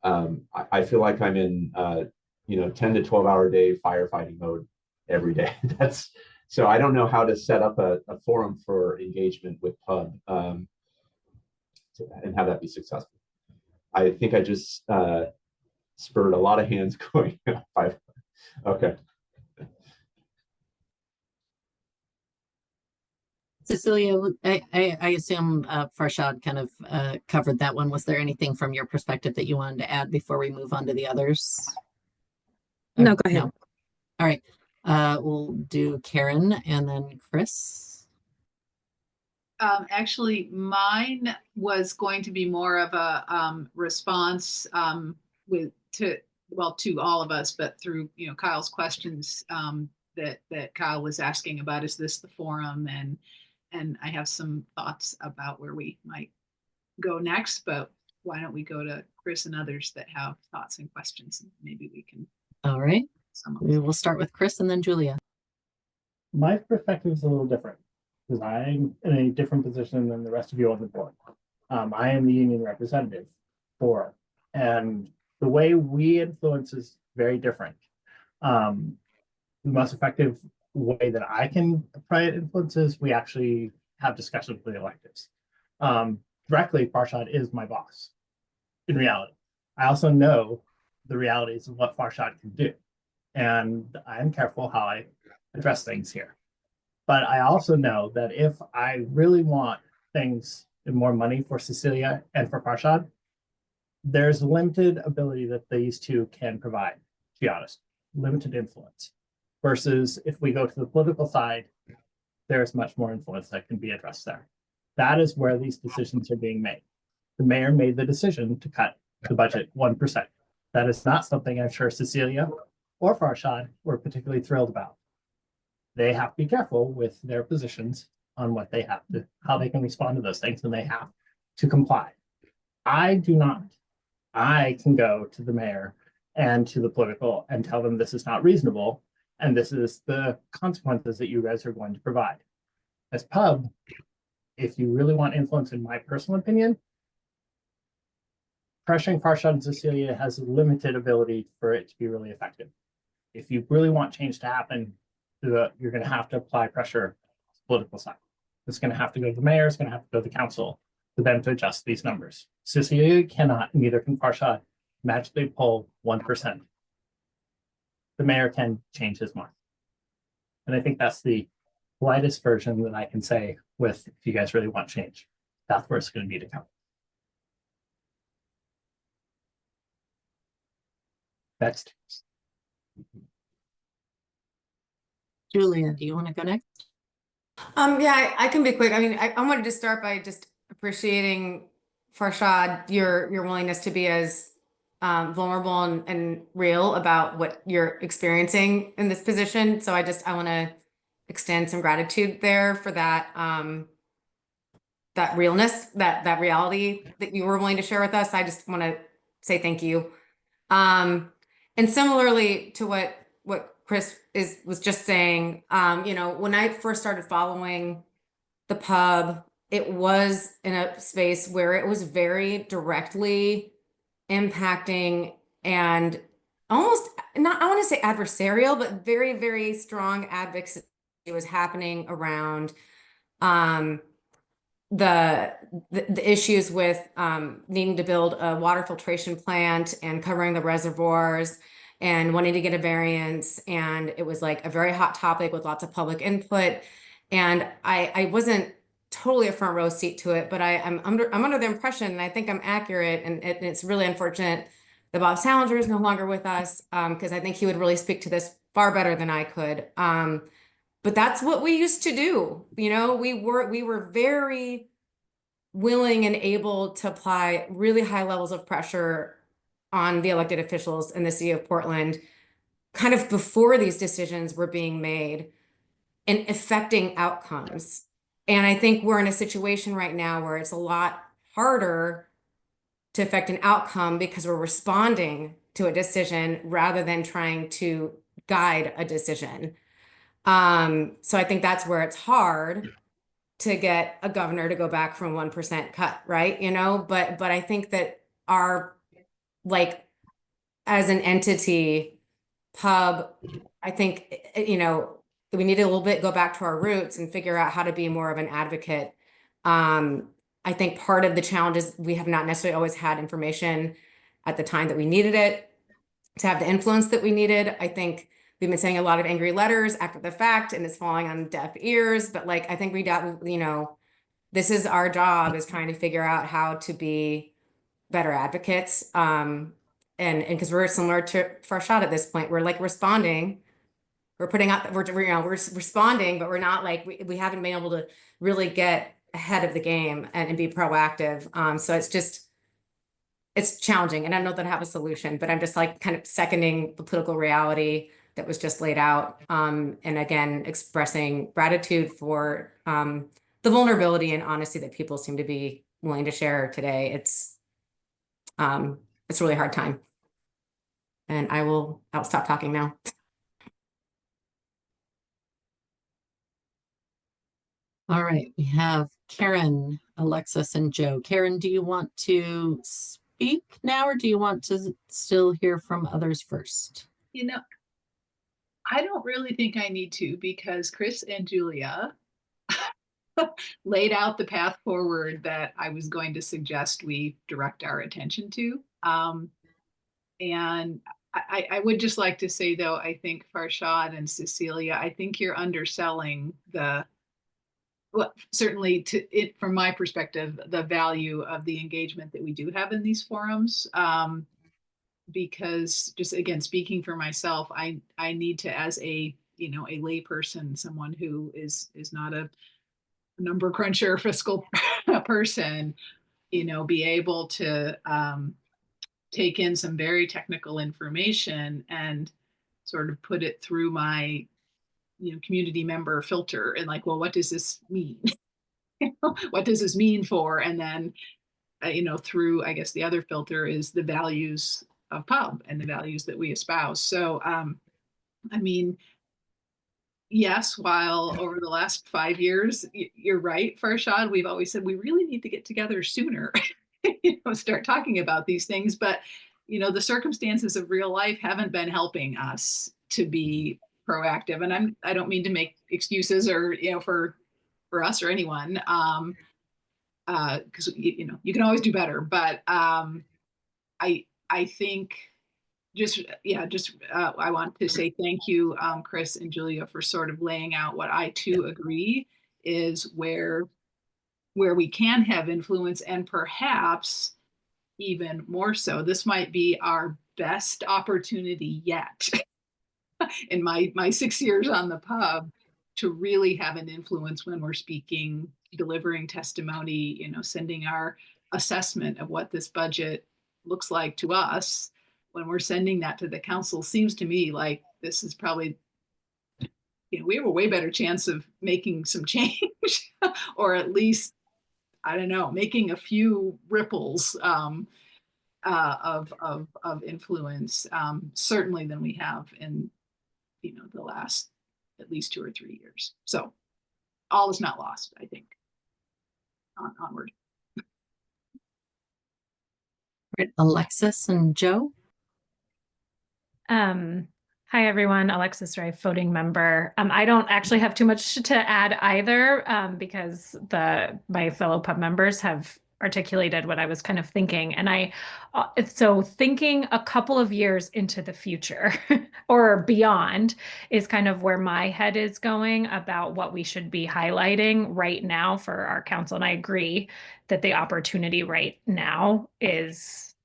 I feel like I'm in 10 to 12 hour day firefighting mode every day. So I don't know how to set up a forum for engagement with Pub and have that be successful. I think I just spurred a lot of hands going. Okay. Cecilia, I assume Farshad kind of covered that one. Was there anything from your perspective that you wanted to add before we move on to the others? No, go ahead. No. All right. We'll do Karen and then Chris. Actually, mine was going to be more of a response to all of us, but through Kyle's questions that Kyle was asking about, is this the forum? And I have some thoughts about where we might go next, but why don't we go to Chris and others that have thoughts and questions, and maybe we can. All right. We will start with Chris and then Julia. My perspective is a little different because I'm in a different position than the rest of you on the board. I am the union representative for, and the way we influence is very different. The most effective way that I can apply influences, we actually have discussions with the electives. Directly, Farshad is my boss in reality. I also know the realities of what Farshad can do, and I'm careful how I address things here. But I also know that if I really want things and more money for Cecilia and for Farshad, there's limited ability that these two can provide, to be honest, limited influence. Versus if we go to the political side, there's much more influence that can be addressed there. That is where these decisions are being made. The mayor made the decision to cut the budget 1%. That is not something I'm sure Cecilia or Farshad were particularly thrilled about. They have to be careful with their positions on what they have to, how they can respond to those things, and they have to comply. I do not. I can go to the mayor and to the political and tell them this is not reasonable, and this is the consequences that you guys are going to provide. As Pub, if you really want influence, in my personal opinion, pressuring Farshad and Cecilia has a limited ability for it to be really effective. If you really want change to happen, you're going to have to apply pressure to the political side. It's going to have to go to the mayor, it's going to have to go to the council for them to adjust these numbers. Cecilia cannot, neither can Farshad, magically pull 1%. The mayor can change his mind. And I think that's the lightest version that I can say with, if you guys really want change, that's where it's going to be to come. Next. Julia, do you want to go next? Yeah, I can be quick. I mean, I wanted to start by just appreciating Farshad, your willingness to be as vulnerable and real about what you're experiencing in this position. So I want to extend some gratitude there for that that realness, that reality that you were willing to share with us. I just want to say thank you. And similarly to what Chris was just saying, you know, when I first started following the pub, it was in a space where it was very directly impacting and almost not, I want to say adversarial, but very, very strong advocacy was happening around the issues with needing to build a water filtration plant and covering the reservoirs and wanting to get a variance. And it was like a very hot topic with lots of public input. And I wasn't totally a front row seat to it, but I'm under the impression, and I think I'm accurate, and it's really unfortunate that Bob Salinger is no longer with us, because I think he would really speak to this far better than I could. But that's what we used to do. You know, we were very willing and able to apply really high levels of pressure on the elected officials in the city of Portland, kind of before these decisions were being made and affecting outcomes. And I think we're in a situation right now where it's a lot harder to affect an outcome because we're responding to a decision rather than trying to guide a decision. So I think that's where it's hard to get a governor to go back from 1% cut, right? You know, but I think that our, like, as an entity, pub, I think, you know, we need to a little bit go back to our roots and figure out how to be more of an advocate. I think part of the challenge is we have not necessarily always had information at the time that we needed it to have the influence that we needed. I think we've been sending a lot of angry letters after the fact, and it's falling on deaf ears. But like, I think we got, you know, this is our job, is trying to figure out how to be better advocates. And because we're similar to Farshad at this point, we're like responding. We're putting out, we're responding, but we're not like, we haven't been able to really get ahead of the game and be proactive. So it's challenging, and I don't know that I have a solution, but I'm just like kind of seconding the political reality that was just laid out. And again, expressing gratitude for the vulnerability and honesty that people seem to be willing to share today. It's a really hard time. And I'll stop talking now. All right, we have Karen, Alexis, and Joe. Karen, do you want to speak now, or do you want to still hear from others first? You know, I don't really think I need to, because Chris and Julia laid out the path forward that I was going to suggest we direct our attention to. And I would just like to say, though, I think Farshad and Cecilia, I think you're underselling well, certainly from my perspective, the value of the engagement that we do have in these forums. Because just again, speaking for myself, I need to, as a lay person, someone who is not a number cruncher fiscal person, be able to take in some very technical information and sort of put it through my community member filter and like, well, what does this mean? What does this mean for? And then, through, I guess the other filter is the values of pub and the values that we espouse. So, I mean, yes, while over the last 5 years, you're right, Farshad, we've always said we really need to get together sooner, start talking about these things. But, the circumstances of real life haven't been helping us to be proactive. And I don't mean to make excuses or, for us or anyone, because, you can always do better. But I think I want to say thank you, Chris and Julia, for sort of laying out what I too agree is where we can have influence, and perhaps even more so. This might be our best opportunity yet in my 6 years on the pub to really have an influence when we're speaking, delivering testimony, sending our assessment of what this budget looks like to us. When we're sending that to the council, seems to me like this is probably, we have a way better chance of making some change or at least, I don't know, making a few ripples of influence, certainly than we have in, the last at least 2 or 3 years. So all is not lost, I think. Onward. Right, Alexis and Joe. Hi everyone, Alexis Rife, voting member. I don't actually have too much to add either, because my fellow pub members have articulated what I was kind of thinking. And so thinking a couple of years into the future or beyond is kind of where my head is going about what we should be highlighting right now for our council. And I agree that the opportunity right now is,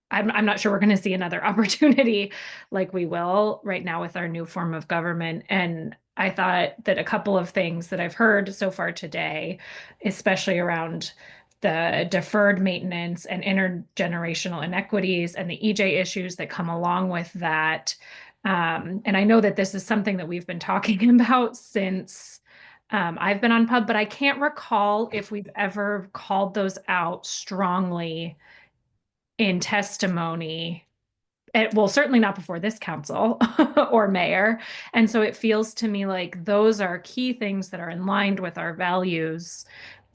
I'm not sure we're going to see another opportunity like we will right now with our new form of government. And I thought that a couple of things that I've heard so far today, especially around the deferred maintenance and intergenerational inequities and the EJ issues that come along with that. And I know that this is something that we've been talking about since I've been on pub, but I can't recall if we've ever called those out strongly in testimony. Well, certainly not before this council or mayor. And so it feels to me like those are key things that are in line with our values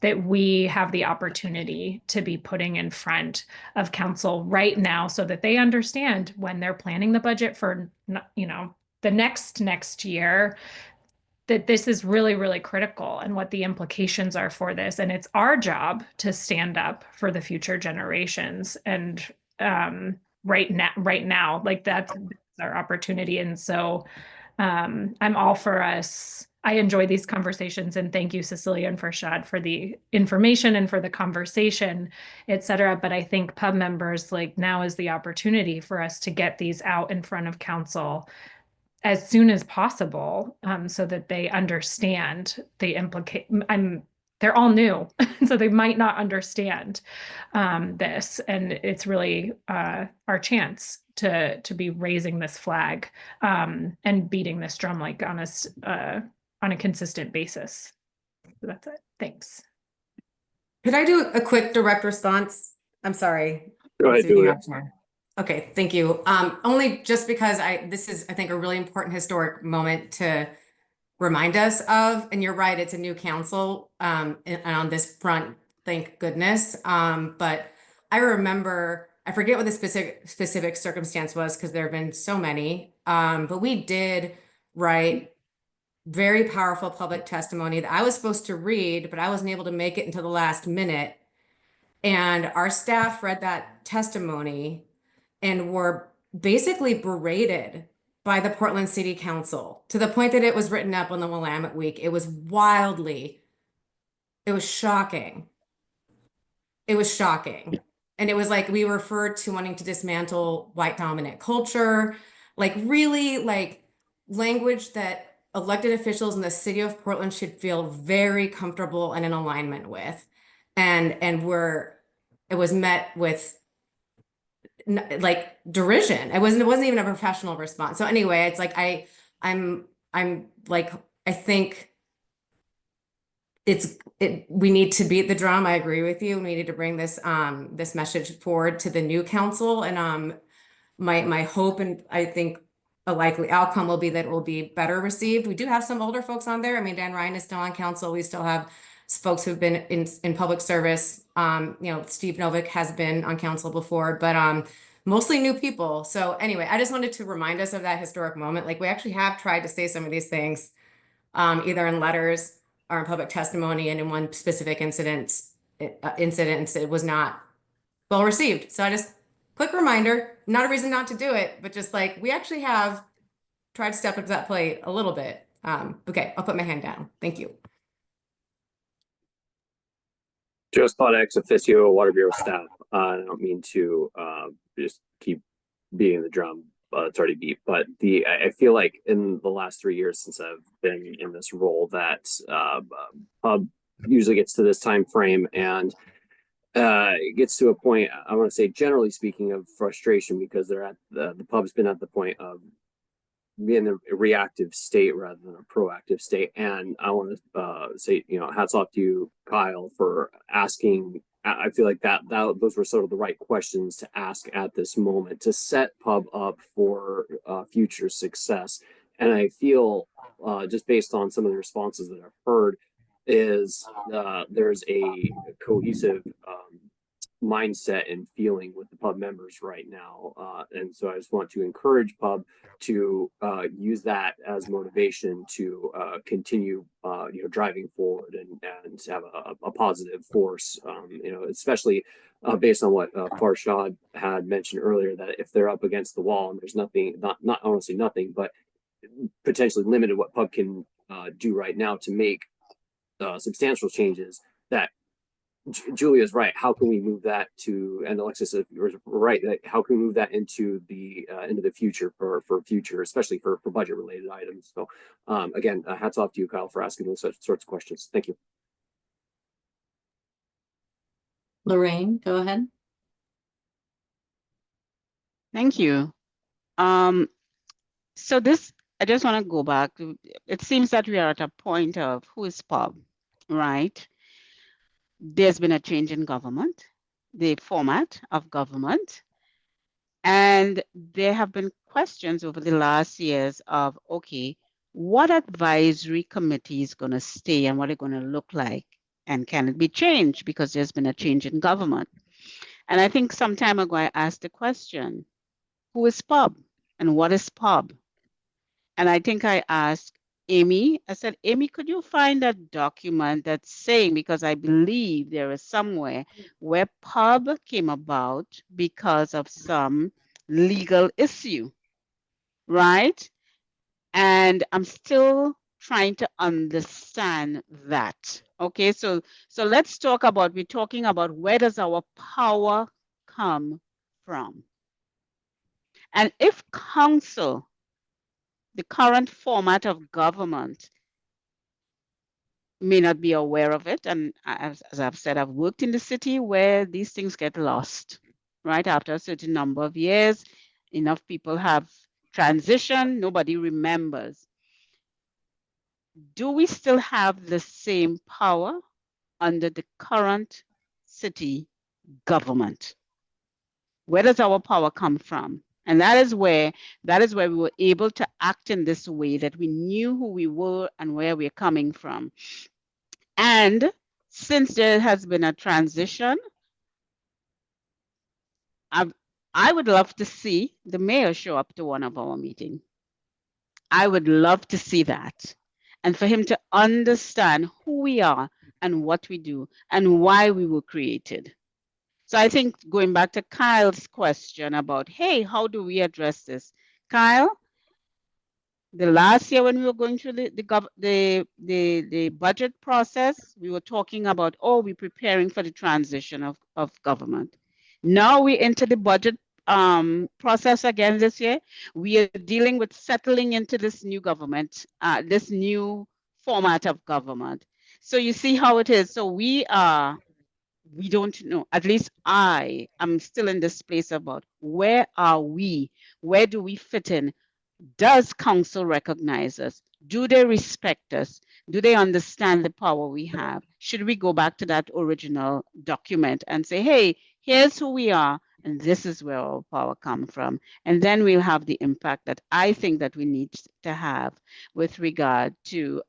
that we have the opportunity to be putting in front of council right now so that they understand when they're planning the budget for, the next year, that this is really, really critical and what the implications are for this. And it's our job to stand up for the future generations. And right now, like that's our opportunity. And so I'm all for us. I enjoy these conversations, and thank you, Cecilia and Farshad, for the information and for the conversation, et cetera. But I think pub members, like, now is the opportunity for us to get these out in front of council as soon as possible, so that they understand the they're all new, so they might not understand this, and it's really our chance to be raising this flag and beating this drum like on a consistent basis. So that's it. Thanks. Could I do a quick direct response? I'm sorry. Go ahead, Julia. Okay, thank you. Only just because this is, I think, a really important historic moment to remind us of. And you're right, it's a new council and on this front, thank goodness. But I remember, I forget what the specific circumstance was because there have been so many. But we did write very powerful public testimony that I was supposed to read, but I wasn't able to make it until the last minute. And our staff read that testimony and were basically berated by the Portland City Council to the point that it was written up on the Willamette Week. It was shocking. It was shocking. And it was like, we referred to wanting to dismantle white dominant culture, like really like language that elected officials in the city of Portland should feel very comfortable and in alignment with. And it was met with like derision. It wasn't even a professional response. So anyway, it's like I'm like, I think we need to beat the drum. I agree with you. We need to bring this this message forward to the new council. And my hope, and I think a likely outcome will be that it will be better received. We do have some older folks on there. I mean, Dan Ryan is still on council. We still have folks who've been in public service. Steve Novick has been on council before, but mostly new people. So anyway, I just wanted to remind us of that historic moment. Like, we actually have tried to say some of these things, either in letters or in public testimony, and in one specific incident, it was not well received. So I just, quick reminder, not a reason not to do it, but just like, we actually have tried to step up to that plate a little bit. Okay, I'll put my hand down. Thank you. Joe Spot, ex officio, Water Bureau staff. I don't mean to just keep beating the drum. It's already beat, but I feel like in the last 3 years since I've been in this role that pub usually gets to this time frame and it gets to a point, I want to say generally speaking, of frustration because they're at the pub's been at the point of being a reactive state rather than a proactive state. And I want to say, hats off to you, Kyle, for asking. I feel like that those were sort of the right questions to ask at this moment to set pub up for future success. And I feel just based on some of the responses that I've heard is there's a cohesive mindset and feeling with the pub members right now. And so I just want to encourage pub to use that as motivation to continue, driving forward and have a positive force, especially based on what Farshad had mentioned earlier, that if they're up against the wall and there's nothing, not honestly nothing, but potentially limited what pub can do right now to make substantial changes, that Julia's right. How can we move that to, and Alexis is right, that how can we move that into the future for future, especially for budget related items. So again, hats off to you, Kyle, for asking those sorts of questions. Thank you. Lorraine, go ahead. Thank you. So this, I just want to go back. It seems that we are at a point of who is pub, right? There's been a change in government, the format of government, and there have been questions over the last years of, okay, what advisory committee is going to stay and what it's going to look like, and can it be changed because there's been a change in government? And I think some time ago I asked the question, who is pub and what is pub? And I think I asked Amy, I said, Amy, could you find that document that's saying, because I believe there is somewhere where pub came about because of some legal issue, right? And I'm still trying to understand that. Okay, so let's talk about, we're talking about where does our power come from? And if council, the current format of government, may not be aware of it. And as I've said, I've worked in the city where these things get lost, right? After a certain number of years, enough people have transitioned, nobody remembers. Do we still have the same power under the current city government? Where does our power come from? And that is where we were able to act in this way, that we knew who we were and where we're coming from. And since there has been a transition, I would love to see the mayor show up to one of our meetings. I would love to see that. And for him to understand who we are and what we do and why we were created. So I think going back to Kyle's question about, hey, how do we address this? Kyle, the last year when we were going through the budget process, we were talking about, oh, we're preparing for the transition of government. Now we enter the budget process again this year. We are dealing with settling into this new government, this new format of government. So you see how it is. So we don't know, at least I am still in this place about where are we? Where do we fit in? Does council recognize us? Do they respect us? Do they understand the power we have? Should we go back to that original document and say, hey, here's who we are, and this is where our power comes from? And then we'll have the impact that I think that we need to have with regard to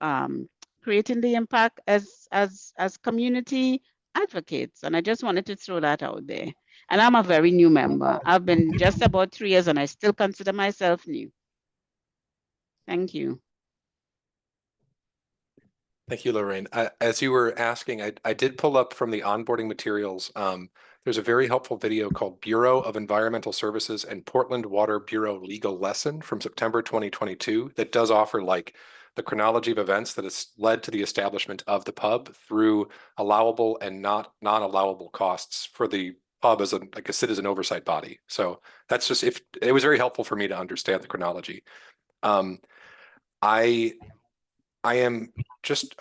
creating the impact as community advocates. And I just wanted to throw that out there. And I'm a very new member. I've been just about 3 years and I still consider myself new. Thank you. Thank you, Lorraine. As you were asking, I did pull up from the onboarding materials. There's a very helpful video called Bureau of Environmental Services and Portland Water Bureau Legal Lesson from September 2022 that does offer like the chronology of events that has led to the establishment of the pub through allowable and non-allowable costs for the Pub as like a citizen oversight body. So that's just, if it was very helpful for me to understand the chronology. I am just,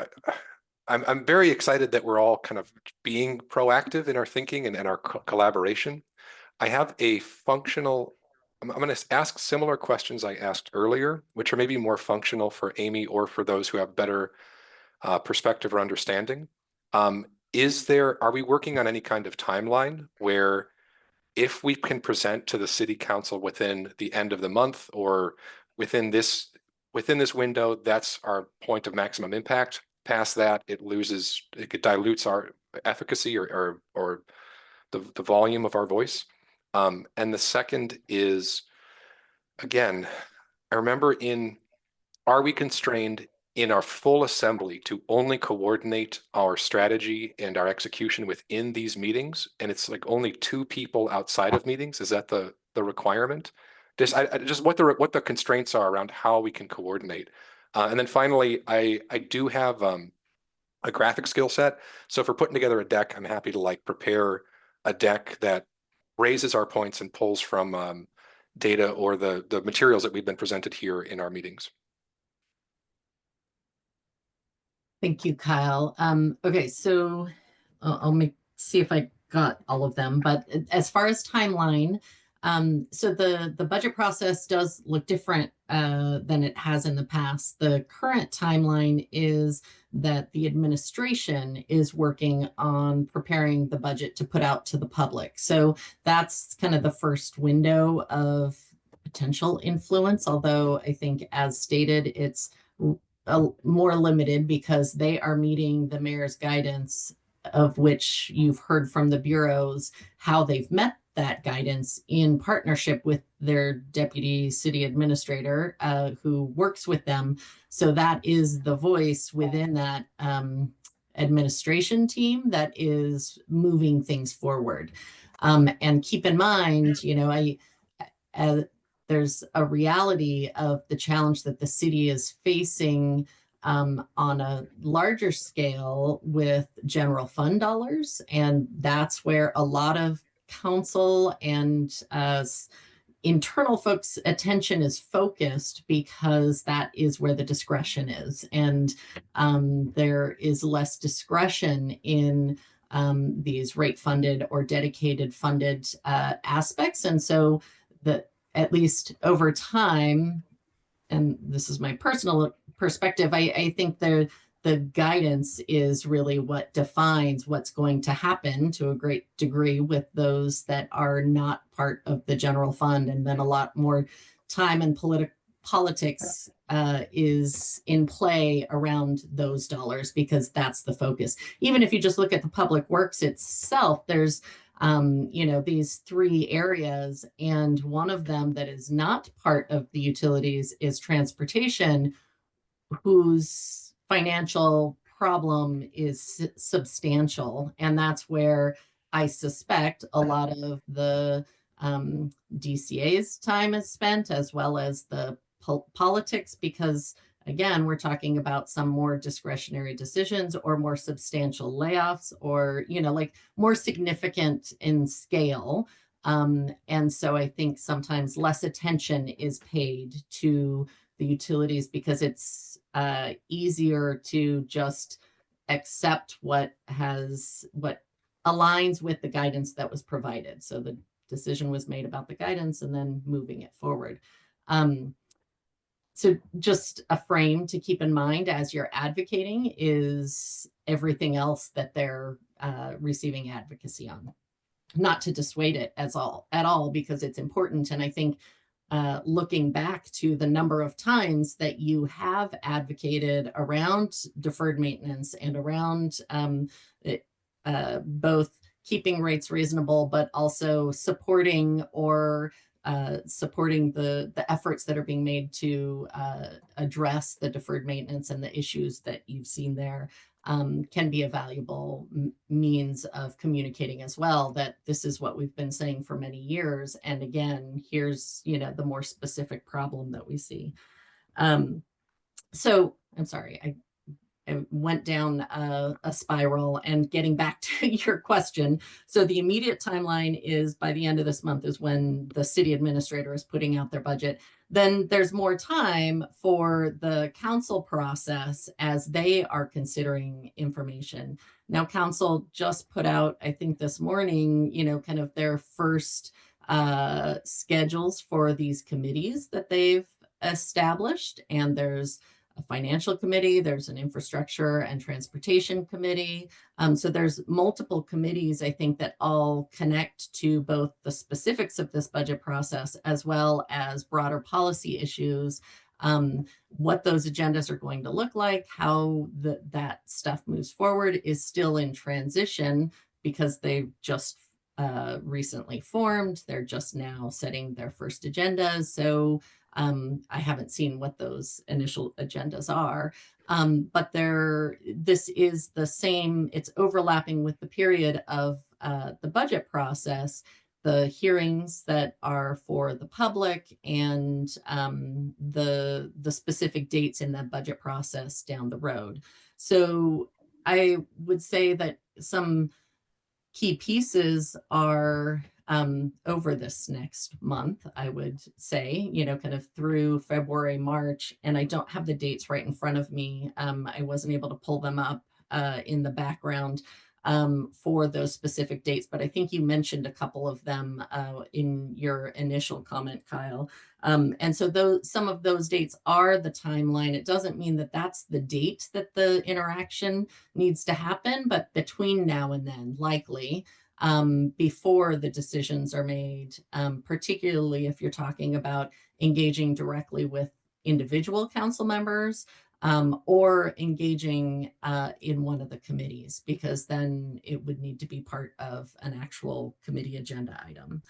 I'm very excited that we're all kind of being proactive in our thinking and our collaboration. I have a functional, I'm going to ask similar questions I asked earlier, which are maybe more functional for Amy or for those who have better perspective or understanding. Are we working on any kind of timeline where if we can present to the city council within the end of the month or within this window, that's our point of maximum impact? Past that, it dilutes our efficacy or the volume of our voice. And the second is, again, I remember are we constrained in our full assembly to only coordinate our strategy and our execution within these meetings? And it's like only 2 people outside of meetings. Is that the requirement? Just what the constraints are around how we can coordinate. And then finally, I do have a graphic skill set. So if we're putting together a deck, I'm happy to like prepare a deck that raises our points and pulls from data or the materials that we've been presented here in our meetings. Thank you, Kyle. Okay, so I'll see if I got all of them. But as far as timeline, so the budget process does look different than it has in the past. The current timeline is that the administration is working on preparing the budget to put out to the public. So that's kind of the first window of potential influence, although I think as stated, it's more limited because they are meeting the mayor's guidance, of which you've heard from the bureaus how they've met that guidance in partnership with their deputy city administrator who works with them. So that is the voice within that administration team that is moving things forward. And keep in mind, you know, there's a reality of the challenge that the city is facing on a larger scale with general fund dollars. And that's where a lot of council and internal folks' attention is focused, because that is where the discretion is. And there is less discretion in these rate funded or dedicated funded aspects. And so at least over time, and this is my personal perspective, I think the guidance is really what defines what's going to happen to a great degree with those that are not part of the general fund. And then a lot more time and politics is in play around those dollars, because that's the focus. Even if you just look at the public works itself, there's you know, these 3 areas, and one of them that is not part of the utilities is transportation, whose financial problem is substantial. And that's where I suspect a lot of the DCA's time is spent, as well as the politics, because again, we're talking about some more discretionary decisions or more substantial layoffs, or, you know, like more significant in scale. And so I think sometimes less attention is paid to the utilities because it's easier to just accept what aligns with the guidance that was provided. So the decision was made about the guidance and then moving it forward. So just a frame to keep in mind as you're advocating is everything else that they're receiving advocacy on. Not to dissuade it at all, because it's important. And I think looking back to the number of times that you have advocated around deferred maintenance and around both keeping rates reasonable, but also supporting the efforts that are being made to address the deferred maintenance and the issues that you've seen there, can be a valuable means of communicating as well, that this is what we've been saying for many years. And again, here's, you know, the more specific problem that we see. So I'm sorry, I went down a spiral. And getting back to your question, so the immediate timeline is by the end of this month is when the city administrator is putting out their budget. Then there's more time for the council process as they are considering information. Now, council just put out, I think this morning, kind of their first schedules for these committees that they've established. And there's a financial committee, there's an infrastructure and transportation committee. So there's multiple committees, I think, that all connect to both the specifics of this budget process as well as broader policy issues. What those agendas are going to look like, how that stuff moves forward is still in transition because they just recently formed. They're just now setting their first agendas. So I haven't seen what those initial agendas are, but this is the same, it's overlapping with the period of the budget process, the hearings that are for the public, and the specific dates in the budget process down the road. So I would say that some key pieces are over this next month, I would say, kind of through February, March, and I don't have the dates right in front of me. I wasn't able to pull them up in the background for those specific dates, but I think you mentioned a couple of them in your initial comment, Kyle. And so some of those dates are the timeline. It doesn't mean that that's the date that the interaction needs to happen, but between now and then, likely, before the decisions are made, particularly if you're talking about engaging directly with individual council members, or engaging in one of the committees, because then it would need to be part of an actual committee agenda item.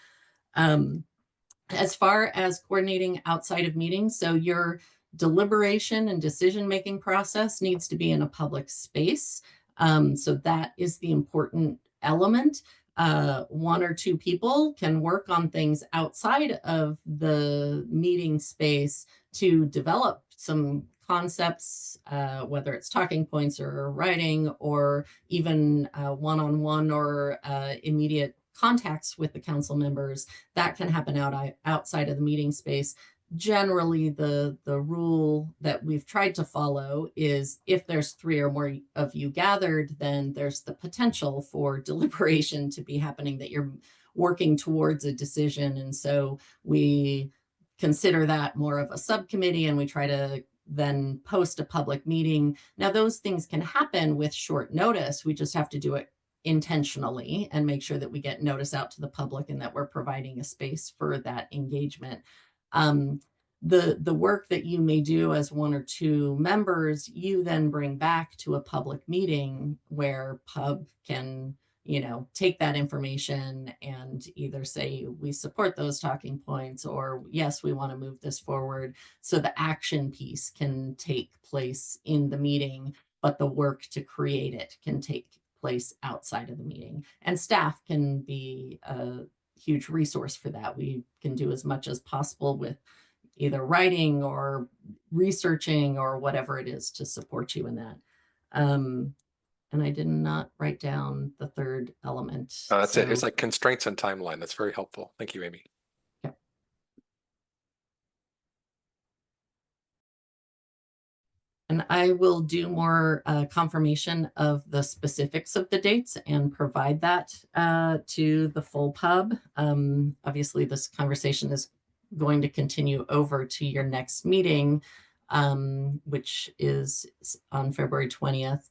As far as coordinating outside of meetings, so your deliberation and decision-making process needs to be in a public space. So that is the important element. One or two people can work on things outside of the meeting space to develop some concepts, whether it's talking points or writing, or even one-on-one or immediate contacts with the council members. That can happen outside of the meeting space. Generally, the rule that we've tried to follow is if there's 3 or more of you gathered, then there's the potential for deliberation to be happening, that you're working towards a decision. And so we consider that more of a subcommittee, and we try to then post a public meeting. Now, those things can happen with short notice. We just have to do it intentionally and make sure that we get notice out to the public and that we're providing a space for that engagement. The work that you may do as 1 or 2 members, you then bring back to a public meeting where Pub can, take that information and either say, we support those talking points, or yes, we want to move this forward. So the action piece can take place in the meeting, but the work to create it can take place outside of the meeting. And staff can be a huge resource for that. We can do as much as possible with either writing or researching or whatever it is to support you in that. And I did not write down the third element. That's it. It's like constraints and timeline. That's very helpful. Thank you, Amy. Yeah. And I will do more confirmation of the specifics of the dates and provide that to the full Pub. Obviously, this conversation is going to continue over to your next meeting, which is on February 20th.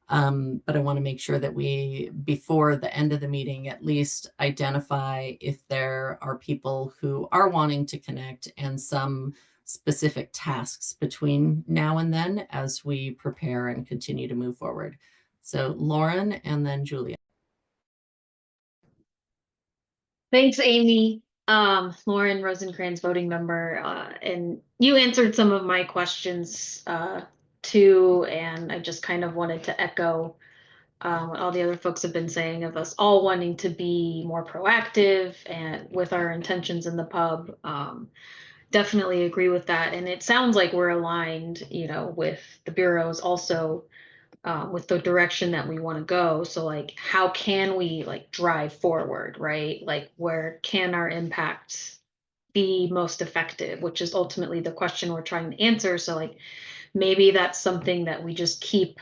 But I want to make sure that we, before the end of the meeting, at least identify if there are people who are wanting to connect and some specific tasks between now and then as we prepare and continue to move forward. So Lauren and then Julia. Thanks, Amy. Lauren Rosencrantz, voting member, and you answered some of my questions too, and I just kind of wanted to echo what all the other folks have been saying of us all wanting to be more proactive and with our intentions in the Pub. Definitely agree with that, and it sounds like we're aligned, with the bureaus also with the direction that we want to go. So like, how can we like drive forward, right? Like, where can our impacts be most effective, which is ultimately the question we're trying to answer. So like, maybe that's something that we just keep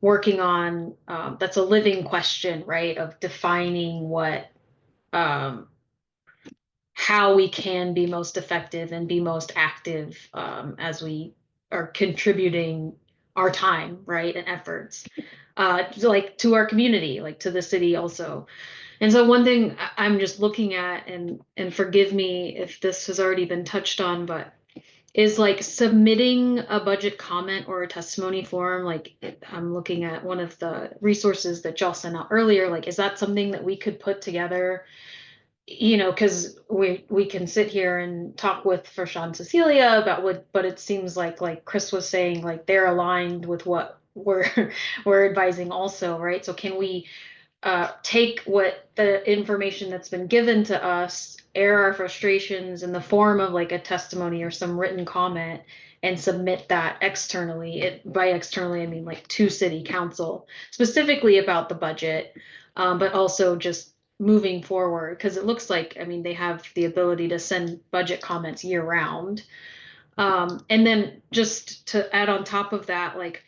working on. That's a living question, right? Of defining how we can be most effective and be most active as we are contributing our time, right, and efforts, like to our community, like to the city also. And so one thing I'm just looking at, and forgive me if this has already been touched on, but is like submitting a budget comment or a testimony form. Like I'm looking at one of the resources that y'all sent out earlier. Like, is that something that we could put together? You know, because we can sit here and talk with Farshawn and Cecilia about what, but it seems like Chris was saying, like they're aligned with what we're advising also, right? So can we take what the information that's been given to us, air our frustrations in the form of like a testimony or some written comment, and submit that externally? By externally, I mean like to city council, specifically about the budget, but also just moving forward, because it looks like, I mean, they have the ability to send budget comments year round. And then just to add on top of that, like,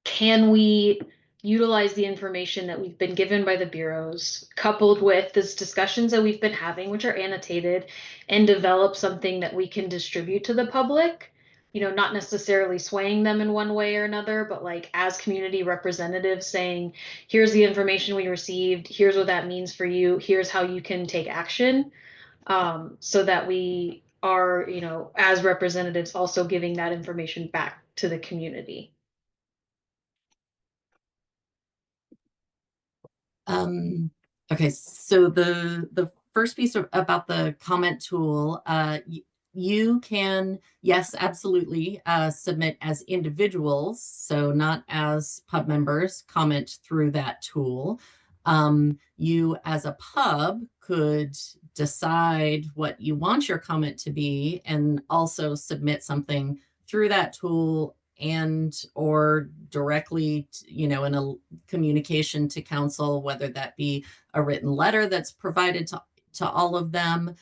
can we utilize the information that we've been given by the bureaus, coupled with these discussions that we've been having, which are annotated, and develop something that we can distribute to the public? You know, not necessarily swaying them in one way or another, but like as community representatives saying, here's the information we received, here's what that means for you, here's how you can take action, so that we are, you know, as representatives also giving that information back to the community. Okay, so the first piece about the comment tool, you can, yes, absolutely, submit as individuals, so not as pub members, comment through that tool. You as a pub could decide what you want your comment to be and also submit something through that tool and or directly, you know, in a communication to council, whether that be a written letter that's provided to all of them,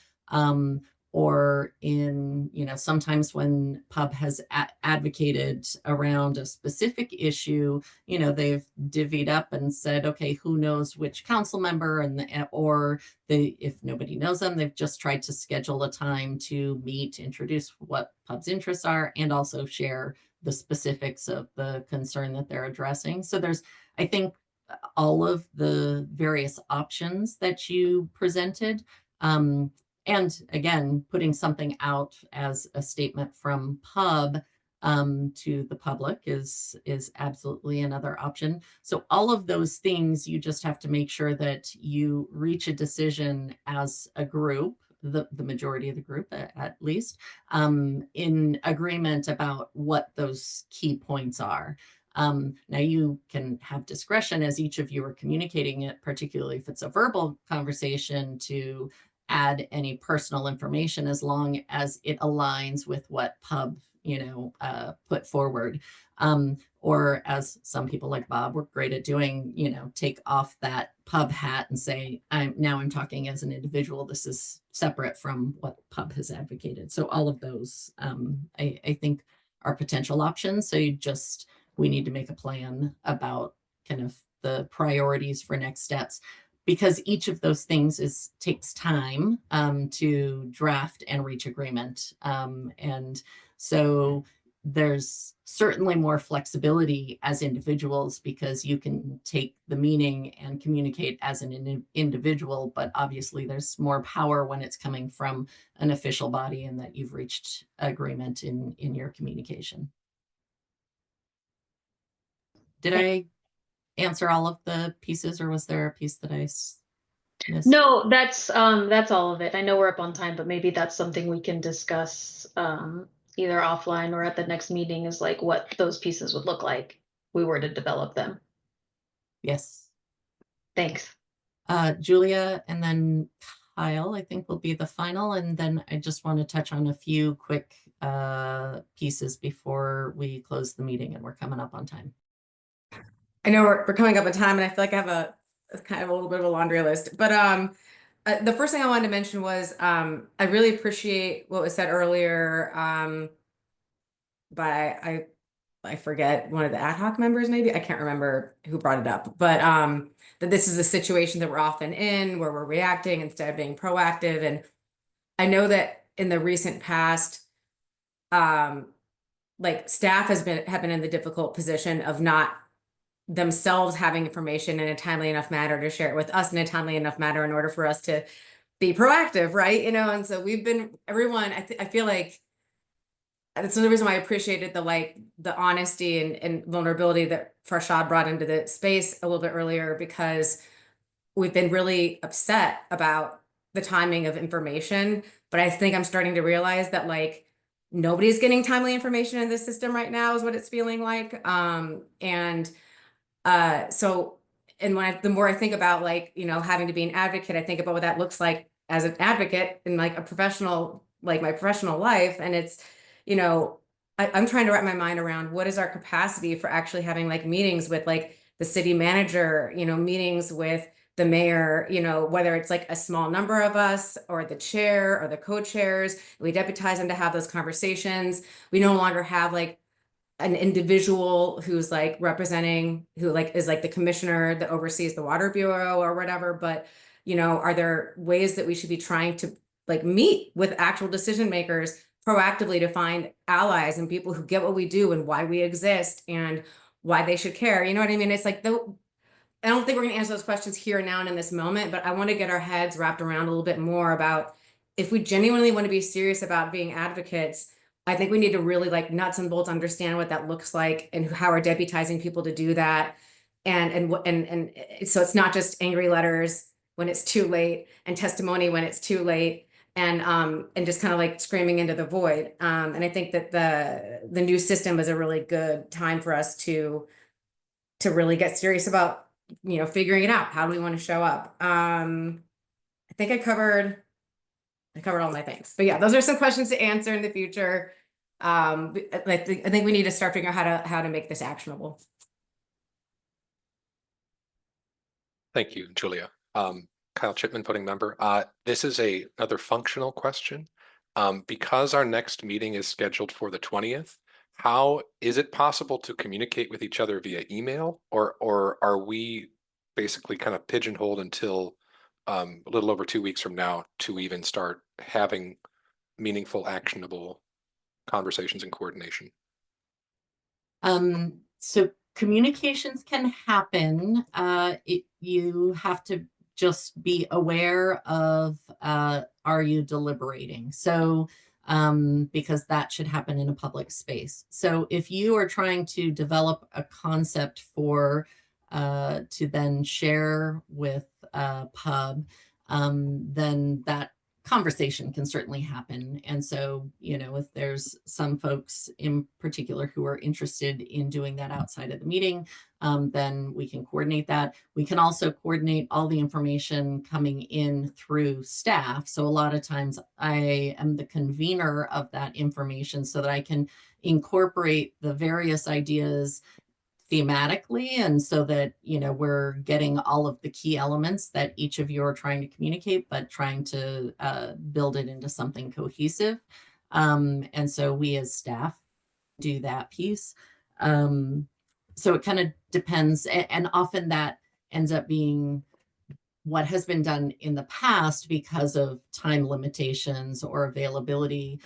or in, you know, sometimes when pub has advocated around a specific issue, you know, they've divvied up and said, okay, who knows which council member, and or they, if nobody knows them, they've just tried to schedule a time to meet, introduce what pub's interests are, and also share the specifics of the concern that they're addressing. So there's, I think, all of the various options that you presented. And again, putting something out as a statement from pub to the public is absolutely another option. So all of those things, you just have to make sure that you reach a decision as a group, the majority of the group at least, in agreement about what those key points are. Now you can have discretion as each of you are communicating it, particularly if it's a verbal conversation, to add any personal information as long as it aligns with what pub, you know, put forward. Or as some people like Bob were great at doing, you know, take off that pub hat and say, I'm talking as an individual. This is separate from what pub has advocated. So all of those, I think, are potential options. So we need to make a plan about kind of the priorities for next steps, because each of those things takes time to draft and reach agreement. And so there's certainly more flexibility as individuals, because you can take the meaning and communicate as an individual, but obviously there's more power when it's coming from an official body and that you've reached agreement in your communication. Did I answer all of the pieces, or was there a piece that I missed? No, that's all of it. I know we're up on time, but maybe that's something we can discuss either offline or at the next meeting, is like what those pieces would look like if we were to develop them. Yes. Thanks. Julia, and then Kyle, I think, will be the final. And then I just want to touch on a few quick pieces before we close the meeting, and we're coming up on time. I know we're coming up on time, and I feel like I have a kind of a little bit of a laundry list. But the first thing I wanted to mention was I really appreciate what was said earlier by I forget, one of the ad hoc members, maybe. I can't remember who brought it up, but that this is a situation that we're often in where we're reacting instead of being proactive. And I know that in the recent past, like staff have been in the difficult position of not themselves having information in a timely enough manner to share it with us in a timely enough manner in order for us to be proactive, right? You know, and so we've been, everyone, I feel like that's another reason why I appreciated the honesty and vulnerability that Farshad brought into the space a little bit earlier, because we've been really upset about the timing of information. But I think I'm starting to realize that like nobody's getting timely information in this system right now is what it's feeling like. So, and the more I think about like, you know, having to be an advocate, I think about what that looks like as an advocate in like a professional, like my professional life. And it's, you know, I'm trying to wrap my mind around what is our capacity for actually having like meetings with like the city manager, you know, meetings with the mayor, you know, whether it's like a small number of us or the chair or the co-chairs, we deputize them to have those conversations. We no longer have like an individual who's like representing, who like is like the commissioner that oversees the water bureau or whatever. But, you know, are there ways that we should be trying to like meet with actual decision makers proactively to find allies and people who get what we do and why we exist and why they should care? You know what I mean? It's like I don't think we're going to answer those questions here, now, and in this moment, but I want to get our heads wrapped around a little bit more about if we genuinely want to be serious about being advocates. I think we need to really like nuts and bolts understand what that looks like and how we're deputizing people to do that. And so it's not just angry letters when it's too late and testimony when it's too late and just kind of like screaming into the void. And I think that the new system is a really good time for us to really get serious about, you know, figuring it out. How do we want to show up? I think I covered all my things, but yeah, those are some questions to answer in the future. I think we need to start figuring out how to make this actionable. Thank you, Julia. Kyle Chipman, voting member. This is another functional question. Because our next meeting is scheduled for the 20th, how is it possible to communicate with each other via email, or are we basically kind of pigeonholed until a little over 2 weeks from now to even start having meaningful, actionable conversations and coordination? So communications can happen. You have to just be aware of, are you deliberating? So, because that should happen in a public space. So if you are trying to develop a concept for, to then share with Pub, then that conversation can certainly happen. And so, you know, if there's some folks in particular who are interested in doing that outside of the meeting, then we can coordinate that. We can also coordinate all the information coming in through staff. So a lot of times I am the convener of that information so that I can incorporate the various ideas thematically, and so that, you know, we're getting all of the key elements that each of you are trying to communicate, but trying to build it into something cohesive. And so we as staff do that piece. So it kind of depends, and often that ends up being what has been done in the past because of time limitations or availability.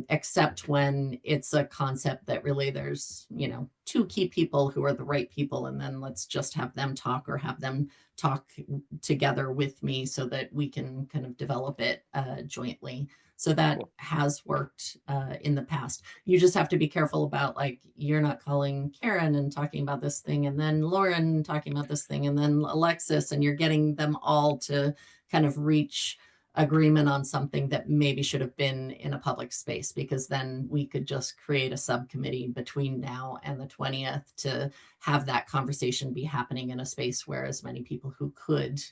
Except when it's a concept that really there's, you know, two key people who are the right people, and then let's just have them talk or have them talk together with me so that we can kind of develop it jointly. So that has worked in the past. You just have to be careful about, like, you're not calling Karen and talking about this thing, and then Lauren talking about this thing, and then Alexis, and you're getting them all to kind of reach agreement on something that maybe should have been in a public space, because then we could just create a subcommittee between now and the 20th to have that conversation be happening in a space where as many people who could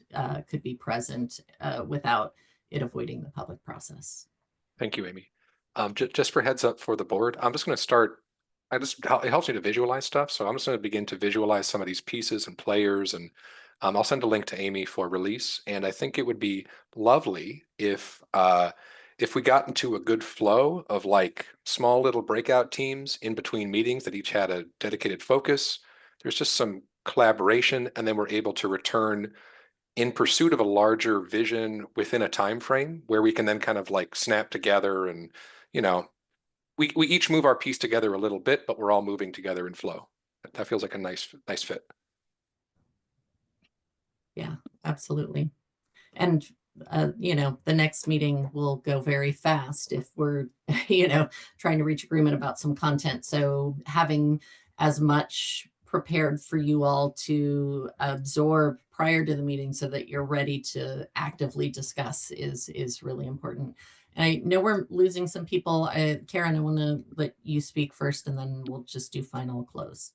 be present without it avoiding the public process. Thank you, Amy. Just for heads up for the board, I'm just going to start it helps me to visualize stuff. So I'm just going to begin to visualize some of these pieces and players, and I'll send a link to Amy for release. And I think it would be lovely if we got into a good flow of like small little breakout teams in between meetings that each had a dedicated focus. There's just some collaboration, and then we're able to return in pursuit of a larger vision within a time frame where we can then kind of like snap together, and you know, we each move our piece together a little bit, but we're all moving together in flow. That feels like a nice fit. Yeah, absolutely. And you know, the next meeting will go very fast if we're, you know, trying to reach agreement about some content. So having as much prepared for you all to absorb prior to the meeting so that you're ready to actively discuss is really important. And I know we're losing some people. Karen, I want to let you speak first, and then we'll just do final close.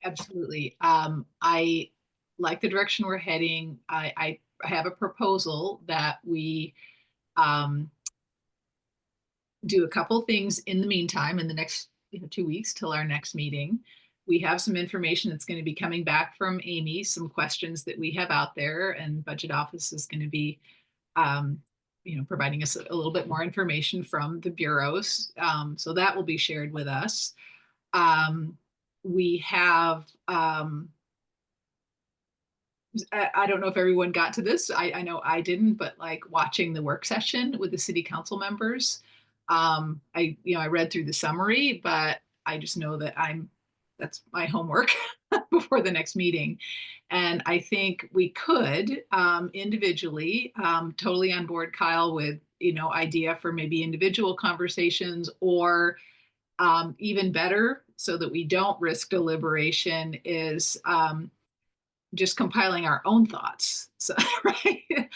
Absolutely. I like the direction we're heading. I have a proposal that we do a couple things in the meantime, in the next 2 weeks till our next meeting. We have some information that's going to be coming back from Amy, some questions that we have out there, and Budget Office is going to be providing us a little bit more information from the bureaus. So that will be shared with us. We have, I don't know if everyone got to this. I know I didn't, but like watching the work session with the city council members, I read through the summary, but I just know that that's my homework before the next meeting. And I think we could individually, totally on board, Kyle, with, idea for maybe individual conversations, or even better, so that we don't risk deliberation, is just compiling our own thoughts. So, right.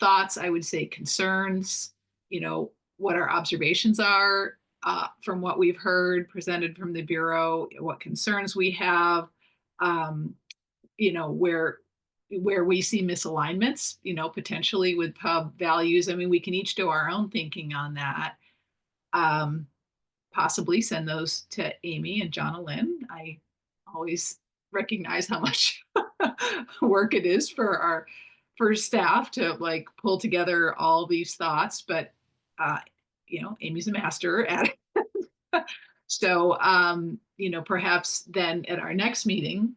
Thoughts, I would say concerns, what our observations are from what we've heard presented from the Bureau, what concerns we have, where we see misalignments, potentially with pub values. I mean, we can each do our own thinking on that. Possibly send those to Amy and Jonna Lynn. I always recognize how much work it is for staff to like pull together all these thoughts, but Amy's a master at it. So perhaps then at our next meeting,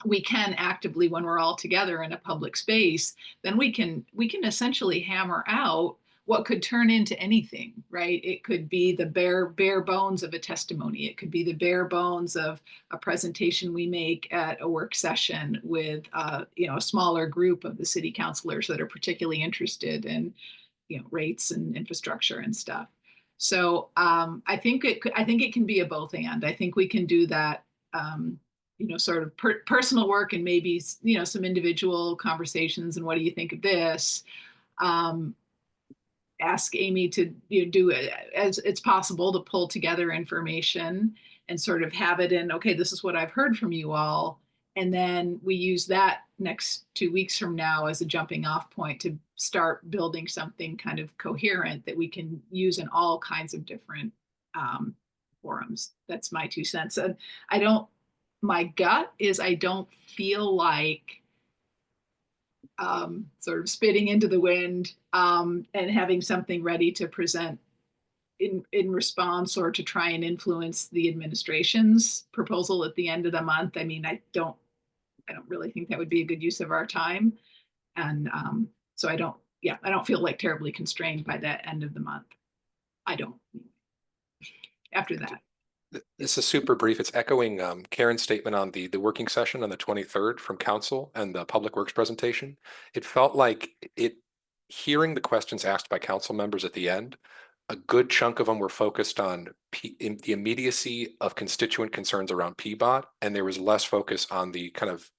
we can actively, when we're all together in a public space, then we can essentially hammer out what could turn into anything, right? It could be the bare bones of a testimony. It could be the bare bones of a presentation we make at a work session with, a smaller group of the city councilors that are particularly interested in, rates and infrastructure and stuff. So I think it can be a both and. I think we can do that, sort of personal work, and maybe, some individual conversations. And what do you think of this? Ask Amy to do it as it's possible to pull together information and sort of have it in, okay, this is what I've heard from you all. And then we use that next 2 weeks from now as a jumping off point to start building something kind of coherent that we can use in all kinds of different forums. That's my 2 cents. And my gut is I don't feel like sort of spitting into the wind and having something ready to present in response, or to try and influence the administration's proposal at the end of the month. I mean, I don't really think that would be a good use of our time. And so I don't feel like terribly constrained by that end of the month. I don't. After that. This is super brief. It's echoing Karen's statement on the working session on the 23rd from council and the public works presentation. It felt like hearing the questions asked by council members at the end, a good chunk of them were focused on in the immediacy of constituent concerns around PBOT, and there was less focus on the kind of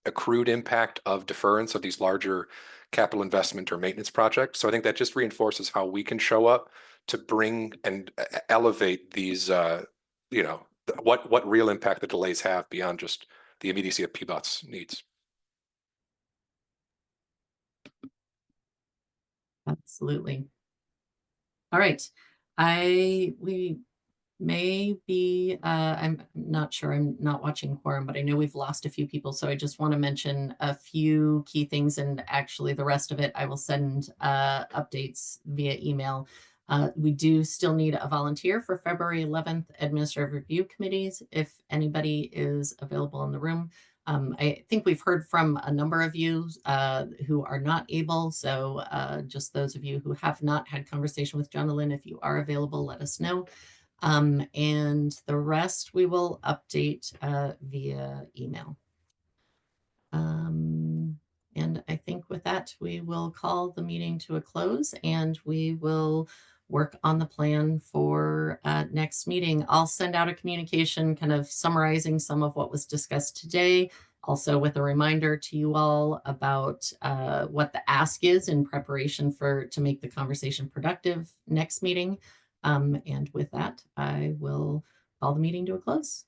accrued impact of deference of these larger capital investment or maintenance projects. So I think that just reinforces how we can show up to bring and elevate these what real impact the delays have beyond just the immediacy of PBOT's needs. Absolutely. All right. We Maybe, I'm not sure, I'm not watching quorum, but I know we've lost a few people, so I just want to mention a few key things, and actually the rest of it, I will send updates via email. We do still need a volunteer for February 11th Administrative Review Committees, if anybody is available in the room. I think we've heard from a number of you who are not able, so just those of you who have not had conversation with Jonathan, if you are available, let us know. And the rest we will update via email. And I think with that, we will call the meeting to a close, and we will work on the plan for next meeting. I'll send out a communication kind of summarizing some of what was discussed today, also with a reminder to you all about what the ask is in preparation to make the conversation productive next meeting. And with that, I will call the meeting to a close.